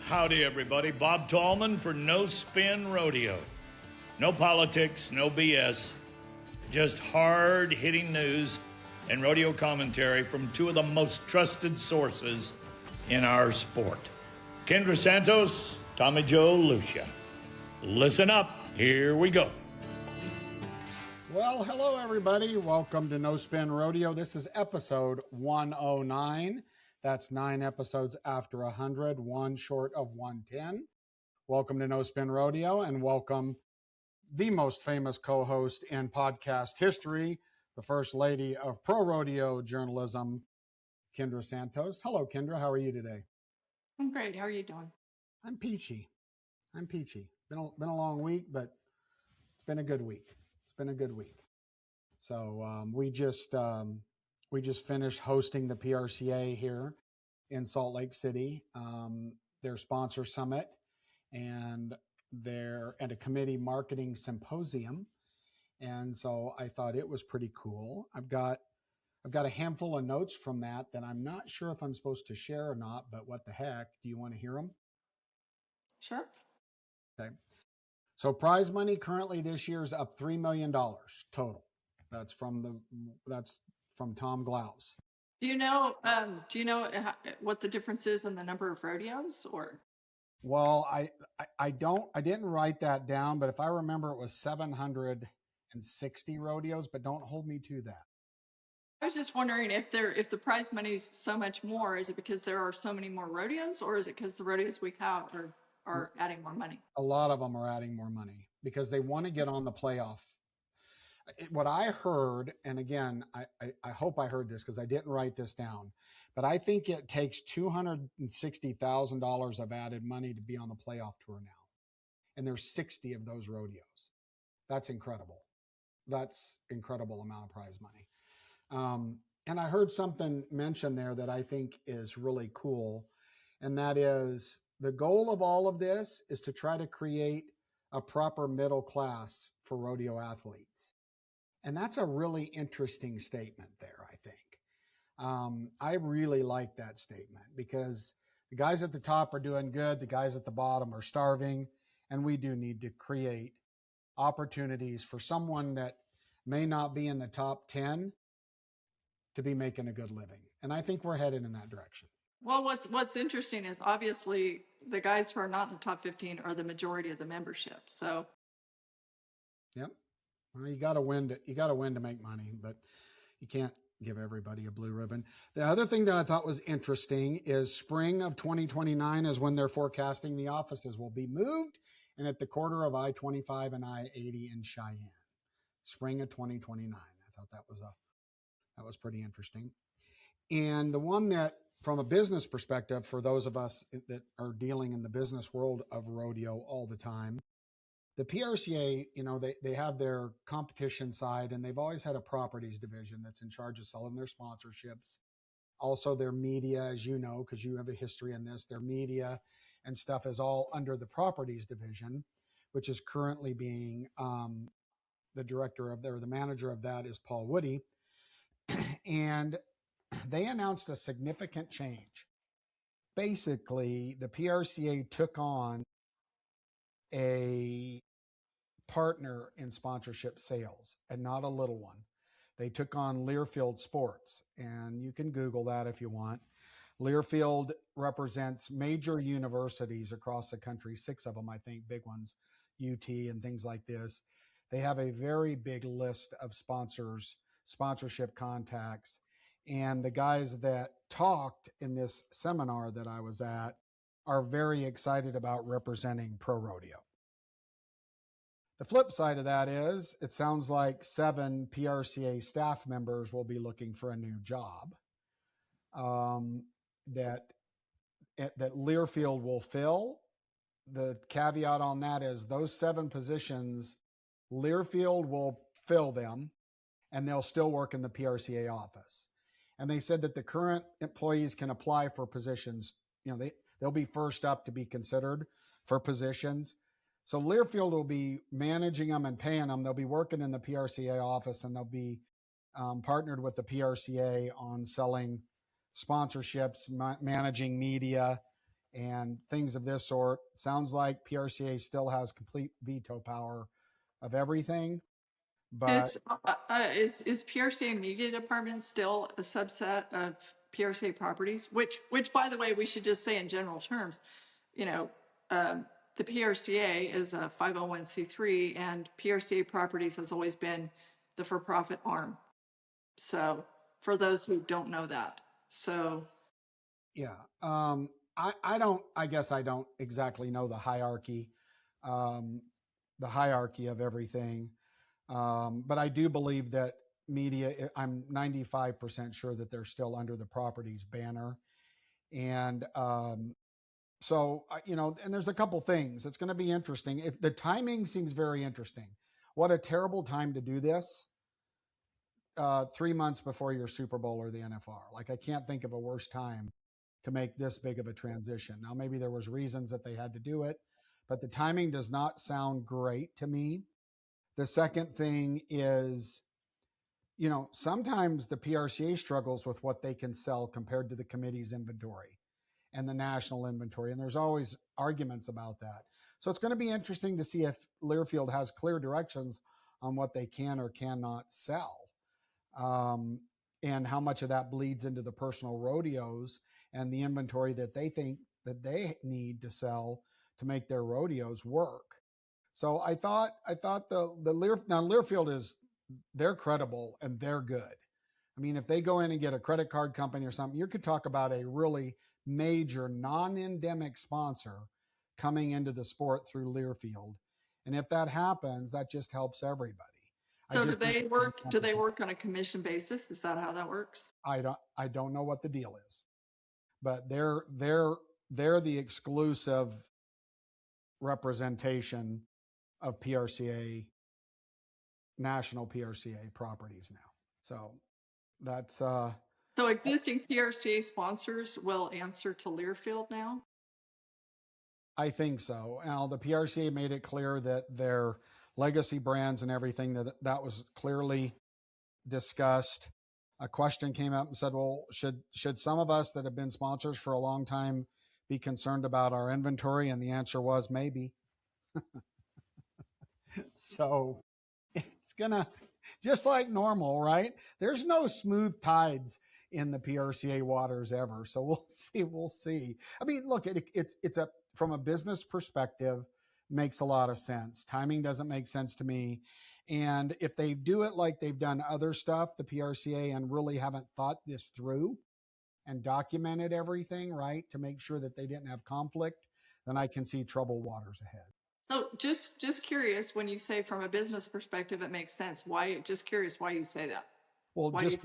Howdy, everybody. Bob Tallman for No Spin Rodeo. No politics, no BS, just hard-hitting news and rodeo commentary from two of the most trusted sources in our sport. Kendra Santos, Tommy Joe Lucia. Listen up. Here we go. Well, hello, everybody. Welcome to No Spin Rodeo. This is episode 109. That's 9 episodes after 100, one short of 110. Welcome to No Spin Rodeo, and welcome the most famous co-host in podcast history, the First Lady of Pro Rodeo Journalism, Kendra Santos. Hello, Kendra. How are you today? I'm great. How are you doing? I'm peachy. Been a long week, but it's been a good week. So we just finished hosting the PRCA here in Salt Lake City, their sponsor summit and a committee marketing symposium. And so I thought it was pretty cool. I've got a handful of notes from that I'm not sure if I'm supposed to share or not, but what the heck? Do you want to hear them? Sure. Okay. So prize money currently this year is up $3 million total. That's from Tom Glaus. Do you know what the difference is in the number of rodeos, or? Well, I didn't write that down, but if I remember, it was 760 rodeos, but don't hold me to that. I was just wondering if the prize money is so much more, is it because there are so many more rodeos, or is it because the rodeos we have are adding more money? A lot of them are adding more money because they want to get on the playoff. What I heard, and again, I hope I heard this because I didn't write this down, but I think it takes $260,000 of added money to be on the playoff tour now. And there's 60 of those rodeos. That's incredible. That's incredible amount of prize money. And I heard something mentioned there that I think is really cool. And that is the goal of all of this is to try to create a proper middle class for rodeo athletes. And that's a really interesting statement there, I think. I really like that statement because the guys at the top are doing good. The guys at the bottom are starving. And we do need to create opportunities for someone that may not be in the top 10 to be making a good living. And I think we're headed in that direction. Well, what's interesting is obviously the guys who are not in the top 15 are the majority of the membership. So, yep. Well, you got to win to make money, but you can't give everybody a blue ribbon. The other thing that I thought was interesting is spring of 2029 is when they're forecasting the offices will be moved and at the corner of I-25 and I-80 in Cheyenne. Spring of 2029. I thought that was pretty interesting. And the one that, from a business perspective, for those of us that are dealing in the business world of rodeo all the time, the PRCA, they have their competition side, and they've always had a properties division that's in charge of selling their sponsorships. Also their media, as you know, because you have a history in this, their media and stuff is all under the properties division, which is currently being the manager of that is Paul Woody. And they announced a significant change. Basically, the PRCA took on a partner in sponsorship sales, and not a little one. They took on Learfield Sports, and you can Google that if you want. Learfield represents major universities across the country, 6 of them, I think, big ones, UT and things like this. They have a very big list of sponsorship contacts. And the guys that talked in this seminar that I was at are very excited about representing pro rodeo. The flip side of that is it sounds like 7 PRCA staff members will be looking for a new job that Learfield will fill. The caveat on that is those 7 positions, Learfield will fill them and they'll still work in the PRCA office. And they said that the current employees can apply for positions. They'll be first up to be considered for positions. So Learfield will be managing them and paying them. They'll be working in the PRCA office, and they'll be partnered with the PRCA on selling sponsorships, managing media, and things of this sort. Sounds like PRCA still has complete veto power of everything. But Is PRCA Media Department still a subset of PRCA Properties? Which, by the way, we should just say in general terms, you know, the PRCA is a 501c3, and PRCA Properties has always been the for-profit arm. So, for those who don't know that, so yeah, I guess I don't exactly know the hierarchy of everything. But I do believe that media, I'm 95% sure that they're still under the properties banner. And so, and there's a couple things. It's going to be interesting. The timing seems very interesting. What a terrible time to do this 3 months before your Super Bowl or the NFR. Like, I can't think of a worse time to make this big of a transition. Now, maybe there was reasons that they had to do it, but the timing does not sound great to me. The second thing is, sometimes the PRCA struggles with what they can sell compared to the committee's inventory and the national inventory. And there's always arguments about that. So it's going to be interesting to see if Learfield has clear directions on what they can or cannot sell. And how much of that bleeds into the personal rodeos and the inventory that they think that they need to sell to make their rodeos work. So I thought Learfield they're credible and they're good. I mean, if they go in and get a credit card company or something, you could talk about a really major non-endemic sponsor coming into the sport through Learfield. And if that happens, that just helps everybody. So do they work on a commission basis? Is that how that works? I don't know what the deal is, but they're the exclusive representation of PRCA, national PRCA properties now. So that's so existing PRCA sponsors will answer to Learfield now? I think so. Now, the PRCA made it clear that their legacy brands and everything, that was clearly discussed. A question came up and said, well, should some of us that have been sponsors for a long time be concerned about our inventory? And the answer was maybe. So it's gonna, just like normal, right? There's no smooth tides in the PRCA waters ever. So we'll see. I mean, look, it's from a business perspective, makes a lot of sense. Timing doesn't make sense to me. And if they do it like they've done other stuff, the PRCA, and really haven't thought this through and documented everything, right, to make sure that they didn't have conflict, then I can see troubled waters ahead. So just curious, when you say from a business perspective, it makes sense. Just curious why you say that. Well, why just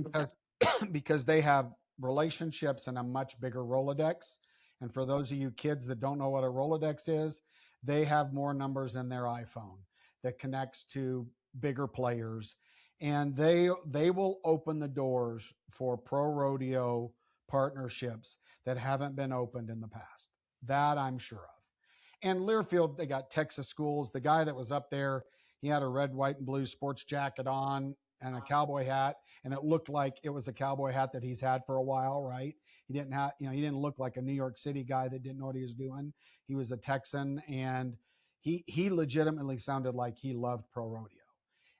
because they have relationships and a much bigger Rolodex. And for those of you kids that don't know what a Rolodex is, they have more numbers in their iPhone that connects to bigger players. And they will open the doors for pro rodeo partnerships that haven't been opened in the past. That I'm sure of. And Learfield, they got Texas schools. The guy that was up there, he had a red, white, and blue sports jacket on and a cowboy hat, and it looked like it was a cowboy hat that he's had for a while, right? He didn't look like a New York City guy that didn't know what he was doing. He was a Texan, and he legitimately sounded like he loved pro rodeo.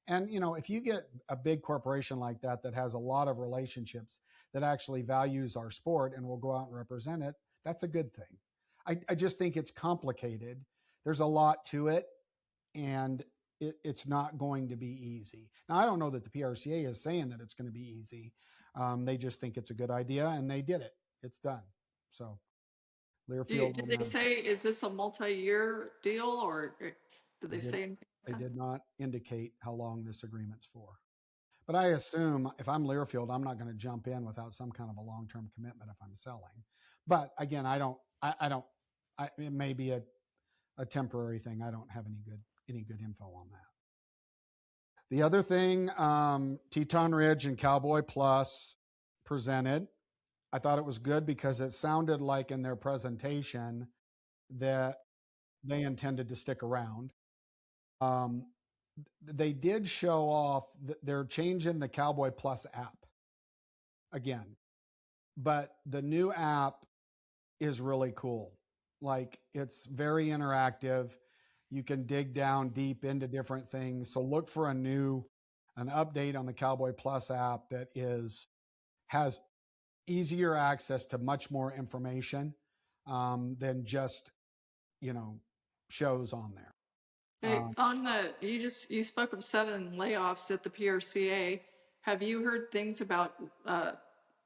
And, if you get a big corporation like that has a lot of relationships, that actually values our sport and will go out and represent it, that's a good thing. I just think it's complicated. There's a lot to it, and it's not going to be easy. Now, I don't know that the PRCA is saying that it's going to be easy. They just think it's a good idea, and they did it. It's done. So, Learfield. Did they say, is this a multi-year deal, or did they say anything? They did not indicate how long this agreement's for. But I assume if I'm Learfield, I'm not going to jump in without some kind of a long-term commitment if I'm selling. But again, it may be a temporary thing. I don't have any good info on that. The other thing, Teton Ridge and Cowboy Plus presented. I thought it was good because it sounded like in their presentation that they intended to stick around. They did show off that they're changing the Cowboy Plus app again, but the new app is really cool. Like, it's very interactive. You can dig down deep into different things. So look for an update on the Cowboy Plus app that has easier access to much more information than just, shows on there. Hey, you spoke of 7 layoffs at the PRCA. Have you heard things about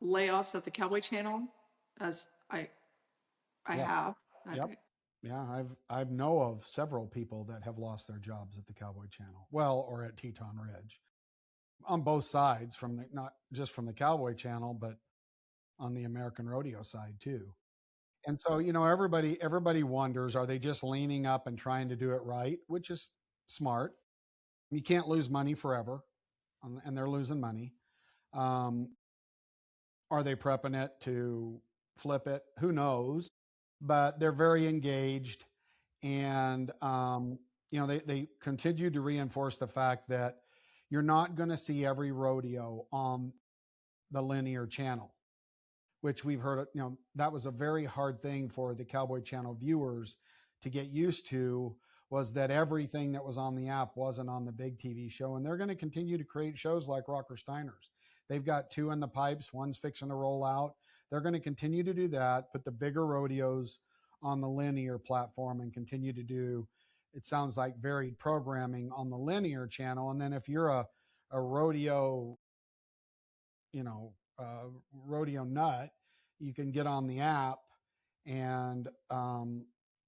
layoffs at the Cowboy Channel? As I Yeah. have. Yep. Yeah, I've know of several people that have lost their jobs at the Cowboy Channel. Well, or at Teton Ridge. On both sides, not just from the Cowboy Channel, but on the American Rodeo side too. And so, everybody wonders, are they just leaning up and trying to do it right, which is smart. You can't lose money forever, and they're losing money. Are they prepping it to flip it? Who knows? But they're very engaged, and they continue to reinforce the fact that you're not going to see every rodeo on the linear channel, which we've heard. That was a very hard thing for the Cowboy Channel viewers to get used to, was that everything that was on the app wasn't on the big TV show. And they're going to continue to create shows like Rocker Steiner's. They've got 2 in the pipes. One's fixing to roll out. They're going to continue to do that, put the bigger rodeos on the linear platform, and continue to do, it sounds like, varied programming on the linear channel. And then if you're a rodeo, rodeo nut, you can get on the app and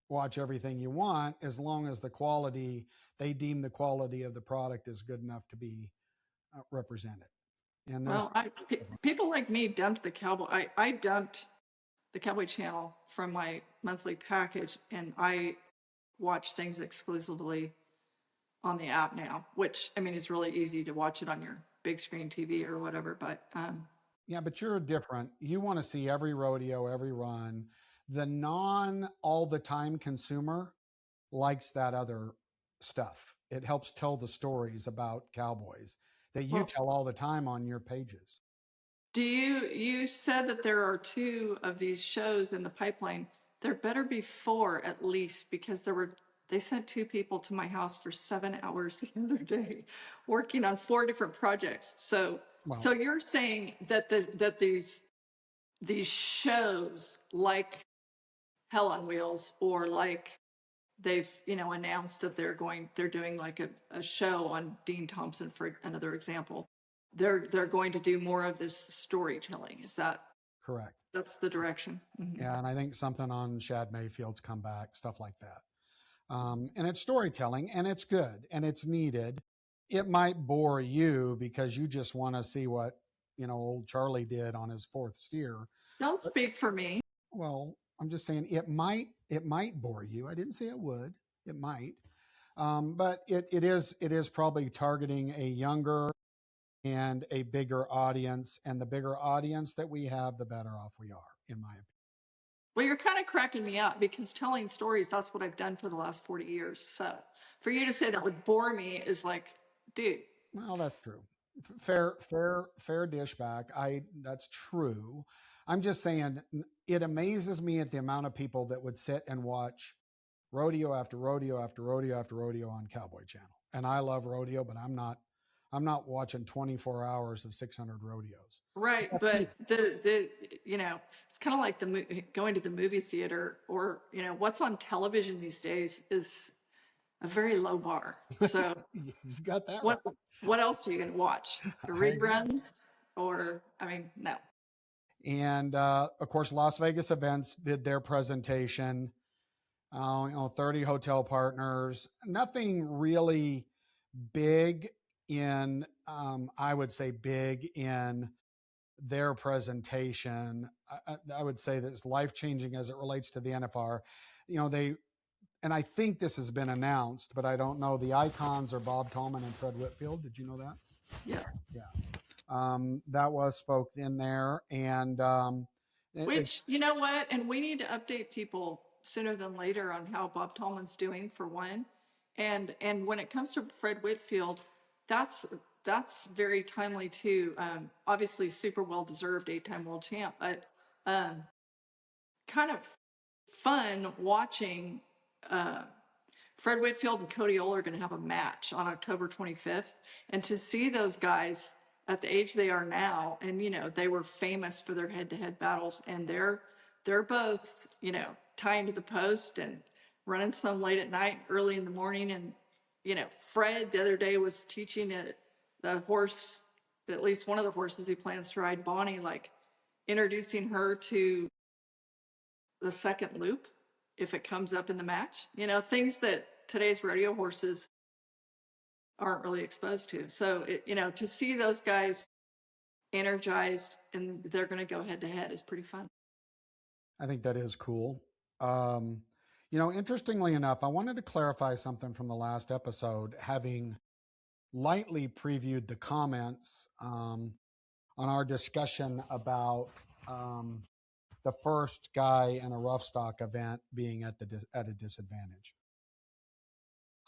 watch everything you want, as long as they deem the quality of the product is good enough to be represented. And Well, people like me dumped the Cowboy. I dumped the Cowboy Channel from my monthly package, and I watch things exclusively on the app now, which, I mean, it's really easy to watch it on your big screen TV or whatever. But yeah, but you're different. You want to see every rodeo, every run. The non all the time consumer likes that other stuff. It helps tell the stories about cowboys that you tell all the time on your pages. You said that there are 2 of these shows in the pipeline. There better be 4 at least, because they sent 2 people to my house for 7 hours the other day working on 4 different projects. So you're saying that these shows, like Hell on Wheels, or like they've announced that they're doing like a show on Dean Thompson, for another example, they're going to do more of this storytelling. Is that correct? That's the direction. Mm-hmm. Yeah, and I think something on Shad Mayfield's comeback, stuff like that. And it's storytelling, and it's good, and it's needed. It might bore you because you just want to see what old Charlie did on his 4th steer. Don't speak for me. Well, I'm just saying it might bore you. I didn't say it would. It might, but it is probably targeting a younger and a bigger audience, and the bigger audience that we have, the better off we are, in my opinion. Well, you're kind of cracking me up, because telling stories, that's what I've done for the last 40 years. So for you to say that would bore me is like, dude. Well, that's true. Fair dish back. That's true. I'm just saying, it amazes me at the amount of people that would sit and watch rodeo after rodeo after rodeo after rodeo on Cowboy Channel. And I love rodeo, but I'm not watching 24 hours of 600 rodeos. Right, but it's kind of like going to the movie theater, or what's on television these days is a very low bar. So you got that what right. What else are you going to watch? The reruns, or no. And of course, Las Vegas Events did their presentation. 30 hotel partners. Nothing really big in, I would say, big in their presentation. I would say that it's life-changing as it relates to the NFR. And I think this has been announced, but I don't know. The icons are Bob Tallman and Fred Whitfield. Did you know that? Yes. Yeah. That was spoke in there. And which, you know what? And we need to update people sooner than later on how Bob Tallman's doing, for one. And when it comes to Fred Whitfield, that's very timely too. Obviously super well deserved 8-time world champ, but kind of fun watching Fred Whitfield and Cody Ohl are going to have a match on October 25th. And to see those guys at the age they are now, and, you know, they were famous for their head-to-head battles, and they're both, you know, tying to the post and running some late at night, early in the morning. And, you know, Fred the other day was teaching the horse, at least one of the horses he plans to ride, Bonnie, like introducing her to the second loop if it comes up in the match, you know, things that today's rodeo horses aren't really exposed to. So, you know, to see those guys energized and they're going to go head to head is pretty fun. I think that is cool. You know, interestingly enough, I wanted to clarify something from the last episode, having lightly previewed the comments on our discussion about the first guy in a rough stock event being at a disadvantage.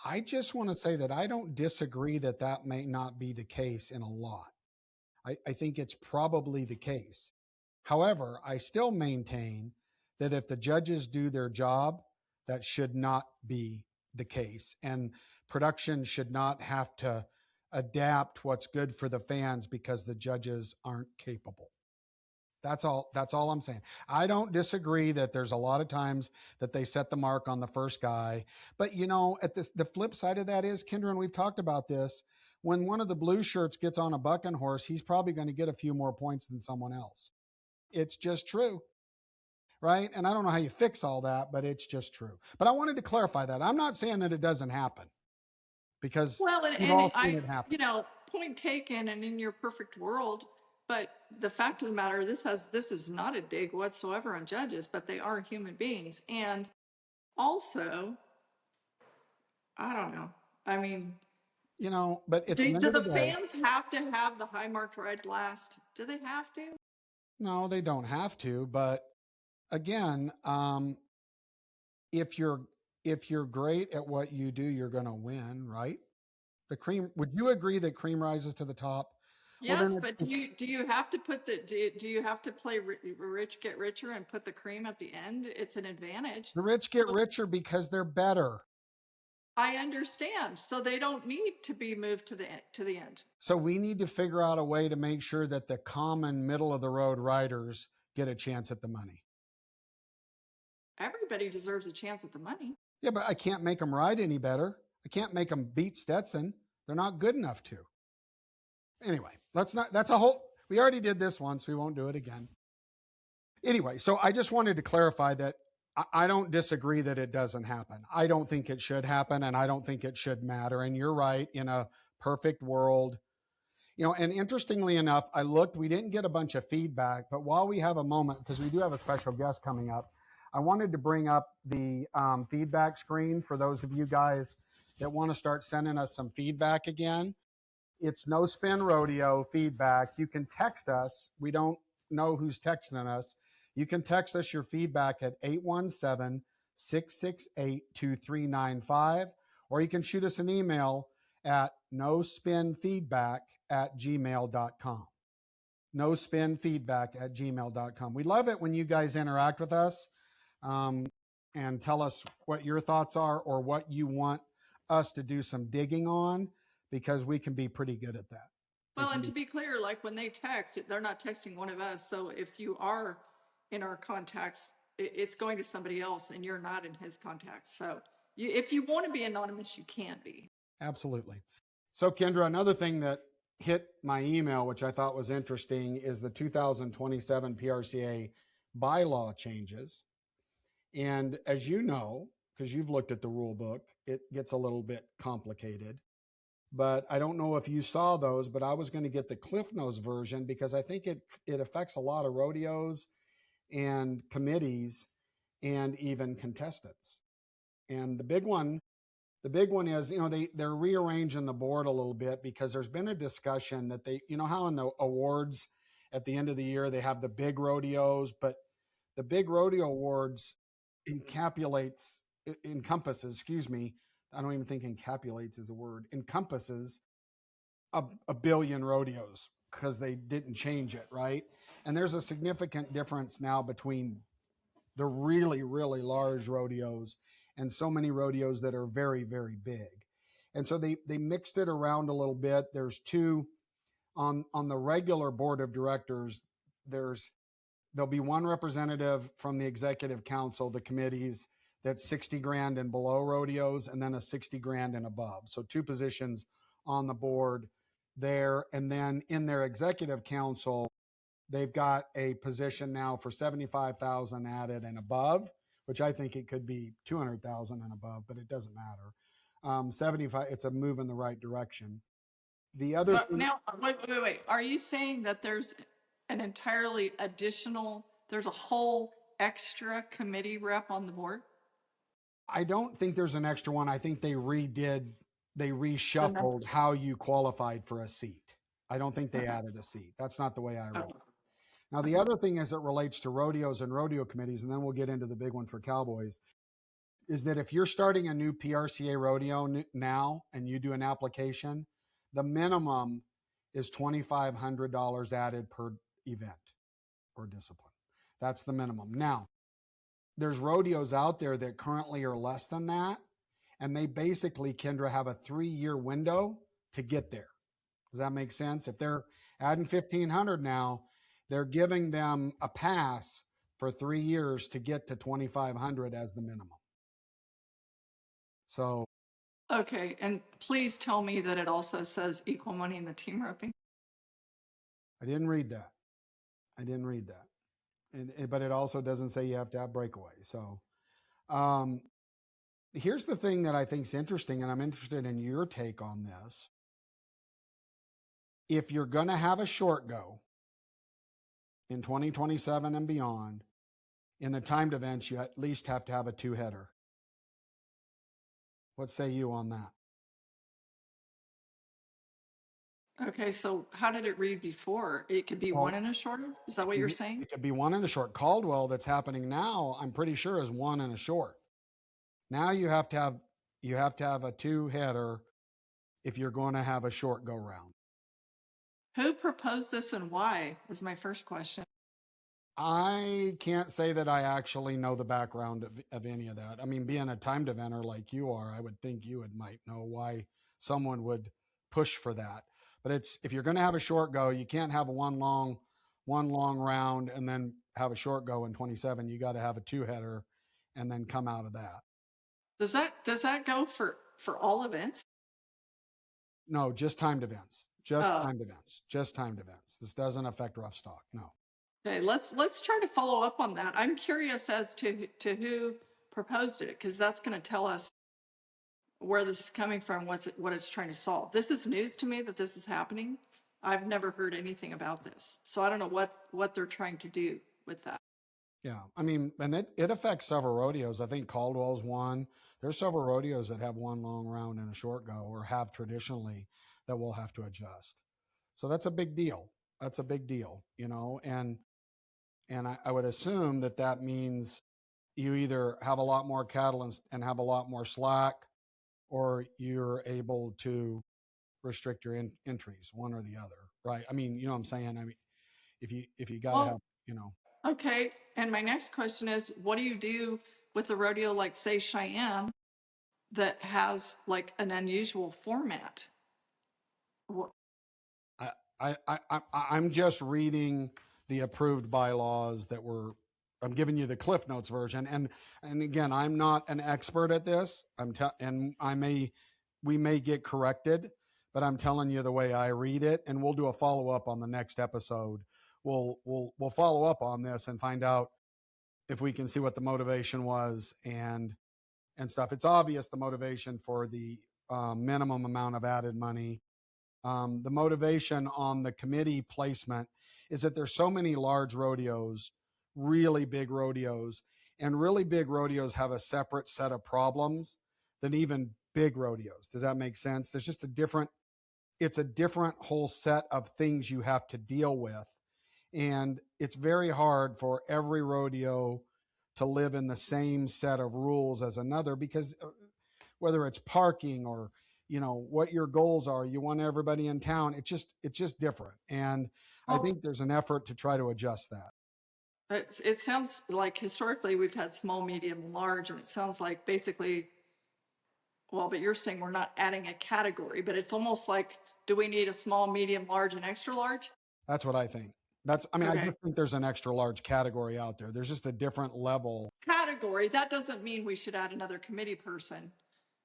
I just want to say that I don't disagree that may not be the case in a lot. I think it's probably the case. However, I still maintain that if the judges do their job, that should not be the case. And production should not have to adapt what's good for the fans because the judges aren't capable. That's all I'm saying. I don't disagree that there's a lot of times that they set the mark on the first guy. But, you know, the flip side of that is, Kendra, and we've talked about this, when one of the blue shirts gets on a bucking horse, he's probably going to get a few more points than someone else. It's just true, right? And I don't know how you fix all that, but it's just true. But I wanted to clarify that. I'm not saying that it doesn't happen, because we've all seen it happen. You know, point taken, and in your perfect world, but the fact of the matter, this is not a dig whatsoever on judges, but they are human beings. And also, I don't know. I mean, you know, but do the fans have to have the high marked ride last? Do they have to? No, they don't have to. But again, if you're great at what you do, you're going to win, right? Would you agree that cream rises to the top? Yes, but do you have to put do you have to play rich get richer and put the cream at the end? It's an advantage. The rich get richer because they're better. I understand. So they don't need to be moved to the end. So we need to figure out a way to make sure that the common middle of the road riders get a chance at the money. Everybody deserves a chance at the money. Yeah, but I can't make them ride any better. I can't make them beat Stetson. They're not good enough to. Anyway, we already did this once. We won't do it again. Anyway, so I just wanted to clarify that I don't disagree that it doesn't happen. I don't think it should happen, and I don't think it should matter. And you're right, in a perfect world, you know, and interestingly enough, we didn't get a bunch of feedback, but while we have a moment, because we do have a special guest coming up, I wanted to bring up the feedback screen for those of you guys that want to start sending us some feedback again. It's No Spin Rodeo feedback. You can text us. We don't know who's texting us. You can text us your feedback at 817-668-2395, or you can shoot us an email at nospinfeedback@gmail.com. nospinfeedback@gmail.com. We love it when you guys interact with us and tell us what your thoughts are or what you want us to do some digging on, because we can be pretty good at that. Well, and to be clear, like when they text, they're not texting one of us. So if you are in our contacts, it's going to somebody else and you're not in his contacts. So if you want to be anonymous, you can be. Absolutely. So Kendra, another thing that hit my email, which I thought was interesting, is the 2027 PRCA bylaw changes. And as you know, because you've looked at the rule book, it gets a little bit complicated. But I don't know if you saw those, but I was going to get the Cliff Notes version because I think it affects a lot of rodeos and committees and even contestants. And the big one is, you know, they're rearranging the board a little bit because there's been a discussion that you know how in the awards at the end of the year, they have the big rodeos, but the big rodeo awards encompasses, I don't even think encapsulates is a word, encompasses a billion rodeos because they didn't change it, right? And there's a significant difference now between the really, really large rodeos and so many rodeos that are very, very big. And so they mixed it around a little bit. There's two on the regular board of directors. There'll be one representative from the executive council, the committees, that's 60 grand and below rodeos, and then a 60 grand and above. So two positions on the board there. And then in their executive council, they've got a position now for 75,000 added and above, which I think it could be 200,000 and above, but it doesn't matter. 75, it's a move in the right direction. The other But now, wait. Are you saying that there's an entirely additional, there's a whole extra committee rep on the board? I don't think there's an extra one. I think they reshuffled how you qualified for a seat. I don't think they added a seat. That's not the way I read it. Now, the other thing as it relates to rodeos and rodeo committees, and then we'll get into the big one for Cowboys, is that if you're starting a new PRCA rodeo now and you do an application, the minimum is $2,500 added per event or discipline. That's the minimum. Now, there's rodeos out there that currently are less than that, and they basically, Kendra, have a 3-year window to get there. Does that make sense? If they're adding 1,500 now, they're giving them a pass for 3 years to get to 2,500 as the minimum. So. Okay, and please tell me that it also says equal money in the team roping. I didn't read that. But it also doesn't say you have to have breakaway. So here's the thing that I think is interesting, and I'm interested in your take on this. If you're going to have a short go in 2027 and beyond, in the timed events, you at least have to have a 2-header. What say you on that? Okay, so how did it read before? It could be one and a shorter? Is that what you're saying? It could be one and a short. Caldwell, that's happening now, I'm pretty sure is one and a short. Now you have to have a 2-header if you're going to have a short go round. Who proposed this and why is my first question. I can't say that I actually know the background of any of that. I mean, being a timed eventer like you are, I would think you might know why someone would push for that. But if you're going to have a short go, you can't have one long round and then have a short go in 27. You got to have a 2-header and then come out of that. Does that go for all events? No, just timed events. Timed events. This doesn't affect rough stock. No. Okay, let's try to follow up on that. I'm curious as to who proposed it, because that's going to tell us where this is coming from, what it's trying to solve. This is news to me that this is happening. I've never heard anything about this. So I don't know what they're trying to do with that. Yeah, I mean, and it affects several rodeos. I think Caldwell's one. There's several rodeos that have one long round and a short go, or have traditionally, that we'll have to adjust. So that's a big deal. You know, and I would assume that means you either have a lot more cattle and have a lot more slack, or you're able to restrict your entries, one or the other, right? I mean, you know what I'm saying? I mean, if you got to have, you know. Okay, and my next question is, what do you do with a rodeo like, say, Cheyenne, that has like an unusual format? I'm just reading the approved bylaws I'm giving you the Cliff Notes version. And again, I'm not an expert at this. We may get corrected, but I'm telling you the way I read it, and we'll do a follow-up on the next episode. We'll follow up on this and find out if we can see what the motivation was and stuff. It's obvious the motivation for the minimum amount of added money. The motivation on the committee placement is that there's so many large rodeos, really big rodeos, and really big rodeos have a separate set of problems than even big rodeos. Does that make sense? There's just it's a different whole set of things you have to deal with. And it's very hard for every rodeo to live in the same set of rules as another, because whether it's parking or, you know, what your goals are, you want everybody in town. It's just different. And I think there's an effort to try to adjust that. It sounds like historically we've had small, medium, large, and it sounds like basically, well, but you're saying we're not adding a category, but it's almost like, do we need a small, medium, large, and extra large? That's what I think. I mean, I Okay. just think there's an extra large category out there. There's just a different level. Category, that doesn't mean we should add another committee person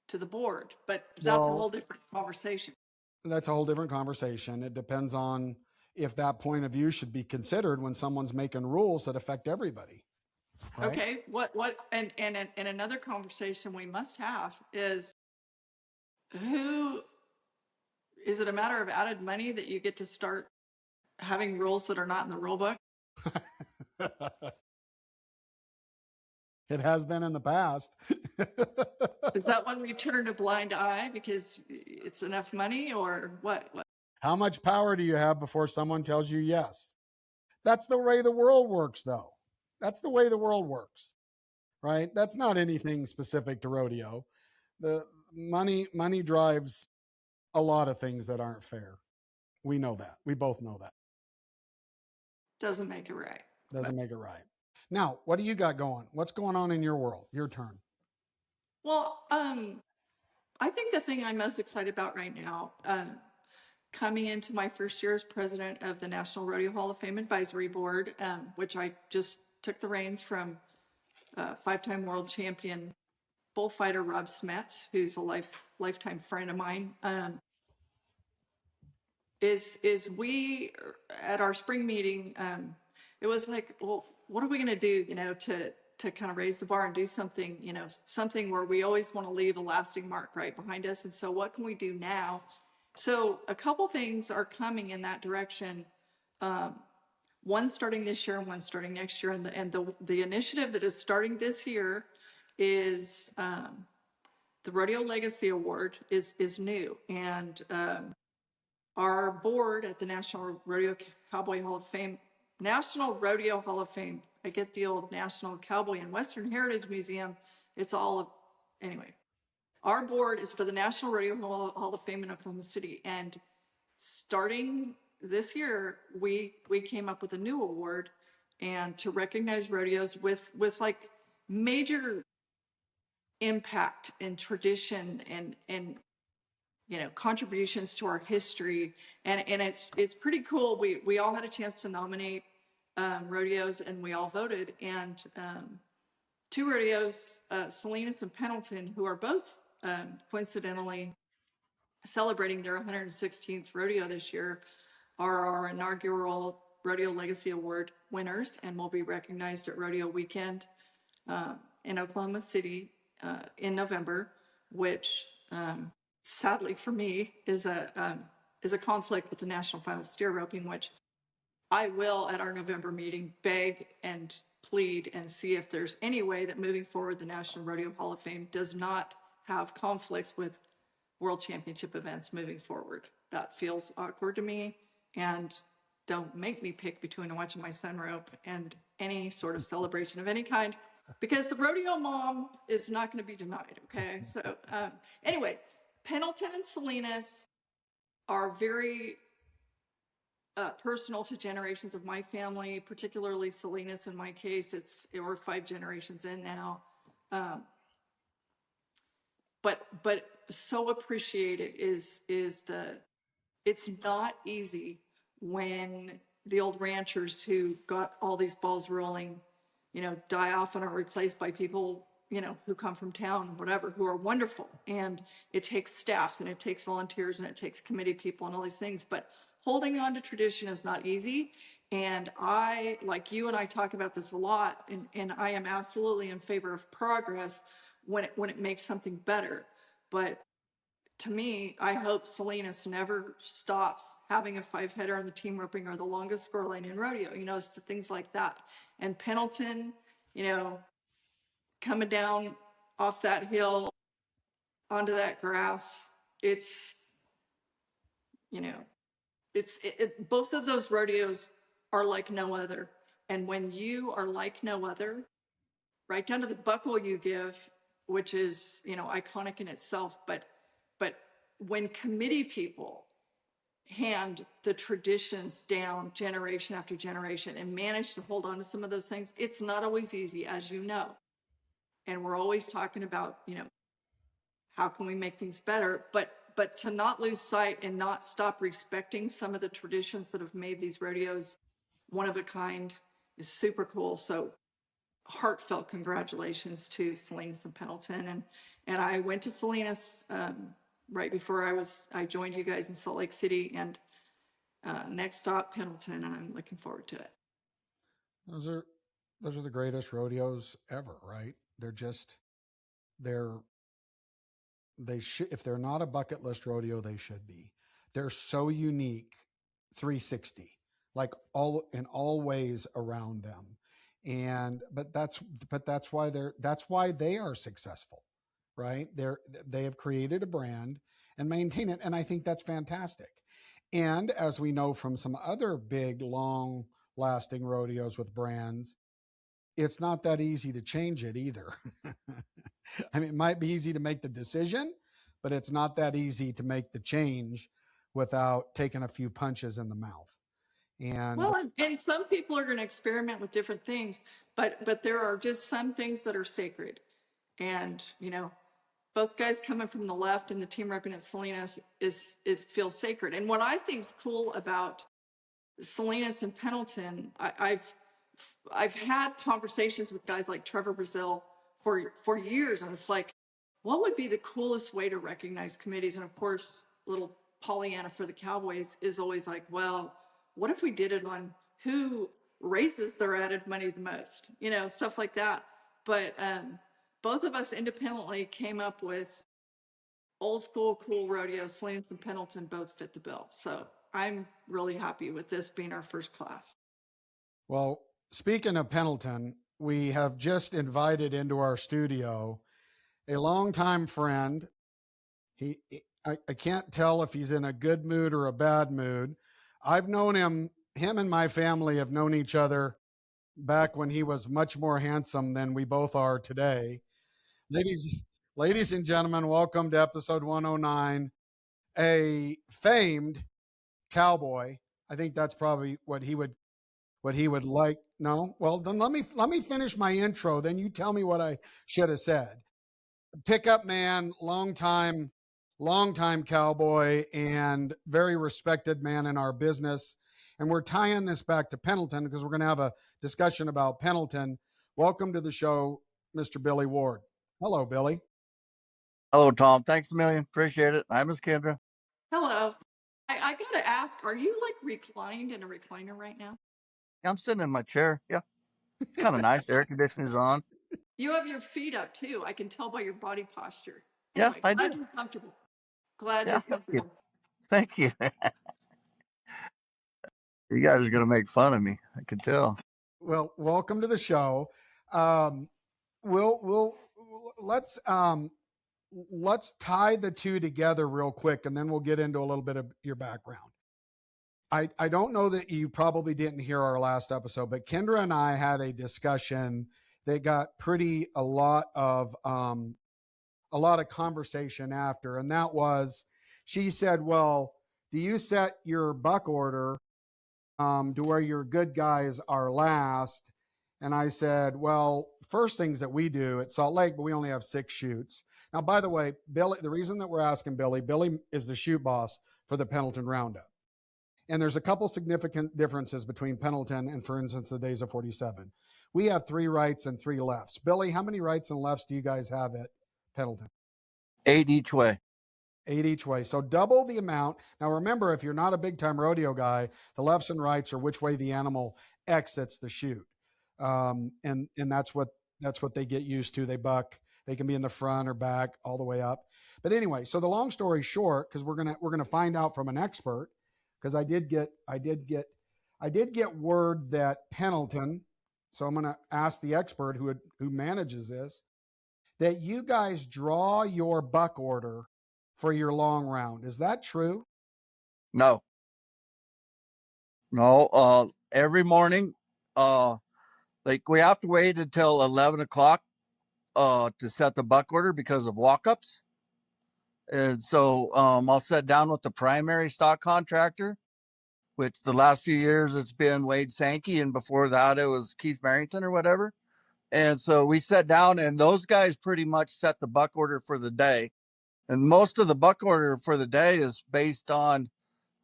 to the board, but that's a Well, whole different conversation. that's a whole different conversation. It depends on if that point of view should be considered when someone's making rules that affect everybody. Right? Okay, and another conversation we must have is who, is it a matter of added money that you get to start having rules that are not in the rule book? It has been in the past. Is that when we turn a blind eye because it's enough money, or what? How much power do you have before someone tells you yes? That's the way the world works, though. That's the way the world works, right? That's not anything specific to rodeo. The money drives a lot of things that aren't fair. We know that. We both know that. Doesn't make it right. Doesn't make it right. Now, what do you got going? What's going on in your world? Your turn. Well, I think the thing I'm most excited about right now, coming into my first year as president of the National Rodeo Hall of Fame Advisory Board, which I just took the reins from five-time world champion bullfighter Rob Smets, who's a lifetime friend of mine. Is we at our spring meeting, it was like, well, what are we going to do, to kind of raise the bar and do something, something where we always want to leave a lasting mark right behind us. And so what can we do now? So a couple things are coming in that direction. One starting this year and one starting next year. And the initiative that is starting this year is the Rodeo Legacy Award is new. And our board at the National Rodeo Cowboy Hall of Fame, National Rodeo Hall of Fame, I get the old National Cowboy and Western Heritage Museum. It's all anyway. Our board is for the National Rodeo Hall of Fame in Oklahoma City. And starting this year, we came up with a new award and to recognize rodeos with like major impact and tradition and contributions to our history. And it's pretty cool. We all had a chance to nominate rodeos and we all voted. And two rodeos, Salinas and Pendleton, who are both coincidentally celebrating their 116th rodeo this year, are our inaugural Rodeo Legacy Award winners and will be recognized at Rodeo Weekend in Oklahoma City in November, which sadly for me is a conflict with the National Final Steer Roping, which I will at our November meeting beg and plead and see if there's any way that moving forward the National Rodeo Hall of Fame does not have conflicts with World Championship events moving forward. That feels awkward to me, and don't make me pick between watching my son rope and any sort of celebration of any kind, because the rodeo mom is not going to be denied. Okay, so anyway, Pendleton and Salinas are very personal to generations of my family, particularly Salinas. In my case, we're 5 generations in now. But so appreciated is it's not easy when the old ranchers who got all these balls rolling, die off and are replaced by people, who come from town, whatever, who are wonderful. And it takes staffs and it takes volunteers and it takes committee people and all these things. But holding on to tradition is not easy. And I, like you and I talk about this a lot, and I am absolutely in favor of progress when it makes something better. But to me, I hope Salinas never stops having a 5-header on the team roping or the longest score line in rodeo, so things like that. And Pendleton, coming down off that hill onto that grass, both of those rodeos are like no other. And when you are like no other, right down to the buckle you give, which is, iconic in itself, but when committee people hand the traditions down generation after generation and manage to hold on to some of those things. It's not always easy, as you know. And we're always talking about, how can we make things better? But to not lose sight and not stop respecting some of the traditions that have made these rodeos one of a kind is super cool. So heartfelt congratulations to Salinas and Pendleton. And I went to Salinas right before I joined you guys in Salt Lake City, and next stop Pendleton, and I'm looking forward to it. Those are the greatest rodeos ever, right? They should, if they're not a bucket list rodeo, they should be. They're so unique, 360, like in all ways around them. But that's why they are successful, right? They have created a brand and maintain it. And I think that's fantastic. And as we know from some other big, long lasting rodeos with brands, it's not that easy to change it either. I mean, it might be easy to make the decision, but it's not that easy to make the change without taking a few punches in the mouth. And some people are going to experiment with different things, but there are just some things that are sacred. And, both guys coming from the left and the team repping at Salinas it feels sacred. And what I think is cool about Salinas and Pendleton, I've had conversations with guys like Trevor Brazil for years, and it's like, what would be the coolest way to recognize committees? And of course, little Pollyanna for the Cowboys is always like, well, what if we did it on who raises their added money the most? Stuff like that. But both of us independently came up with old school cool rodeos. Salinas and Pendleton both fit the bill. So I'm really happy with this being our first class. Well, speaking of Pendleton, we have just invited into our studio a longtime friend. I can't tell if he's in a good mood or a bad mood. I've known him and my family have known each other back when he was much more handsome than we both are today. Ladies and gentlemen, welcome to episode 109, a famed cowboy. I think that's probably what he would like. No? Well, then let me finish my intro. Then you tell me what I should have said. Pickup man, long time cowboy, and very respected man in our business. And we're tying this back to Pendleton because we're going to have a discussion about Pendleton. Welcome to the show, Mr. Billy Ward. Hello, Billy. Hello, Tom. Thanks a million. Appreciate it. Hi, Miss Kendra. Hello. I got to ask, are you like reclined in a recliner right now? I'm sitting in my chair. Yeah. It's kind of nice. Air conditioning's on. You have your feet up too. I can tell by your body posture. Anyway, yeah, I glad do. You're comfortable. Glad you're comfortable. Thank you. You guys are going to make fun of me. I can tell. Well, welcome to the show. Let's tie the two together real quick, and then we'll get into a little bit of your background. I don't know that you probably didn't hear our last episode, but Kendra and I had a discussion that got a lot of conversation after, and that was, she said, well, do you set your buck order to where your good guys are last? And I said, well, first things that we do at Salt Lake, but we only have 6 chutes. Now, by the way, Billy, the reason that we're asking Billy is the chute boss for the Pendleton Round-Up. And there's a couple significant differences between Pendleton and, for instance, the Days of 47. We have 3 rights and 3 lefts. Billy, how many rights and lefts do you guys have at Pendleton? 8 each way. 8 each way. So double the amount. Now, remember, if you're not a big-time rodeo guy, the lefts and rights are which way the animal exits the chute. And that's what they get used to. They buck. They can be in the front or back all the way up. But anyway, so the long story short, because we're gonna find out from an expert, because I did get word that Pendleton. So I'm gonna ask the expert who manages this, that you guys draw your buck order for your long round. Is that true? No. Every morning, like we have to wait until 11 o'clock to set the buck order because of walk-ups. And so I'll sit down with the primary stock contractor, which the last few years it's been Wade Sankey, and before that it was Keith Barrington or whatever. And so we sat down, and those guys pretty much set the buck order for the day. And most of the buck order for the day is based on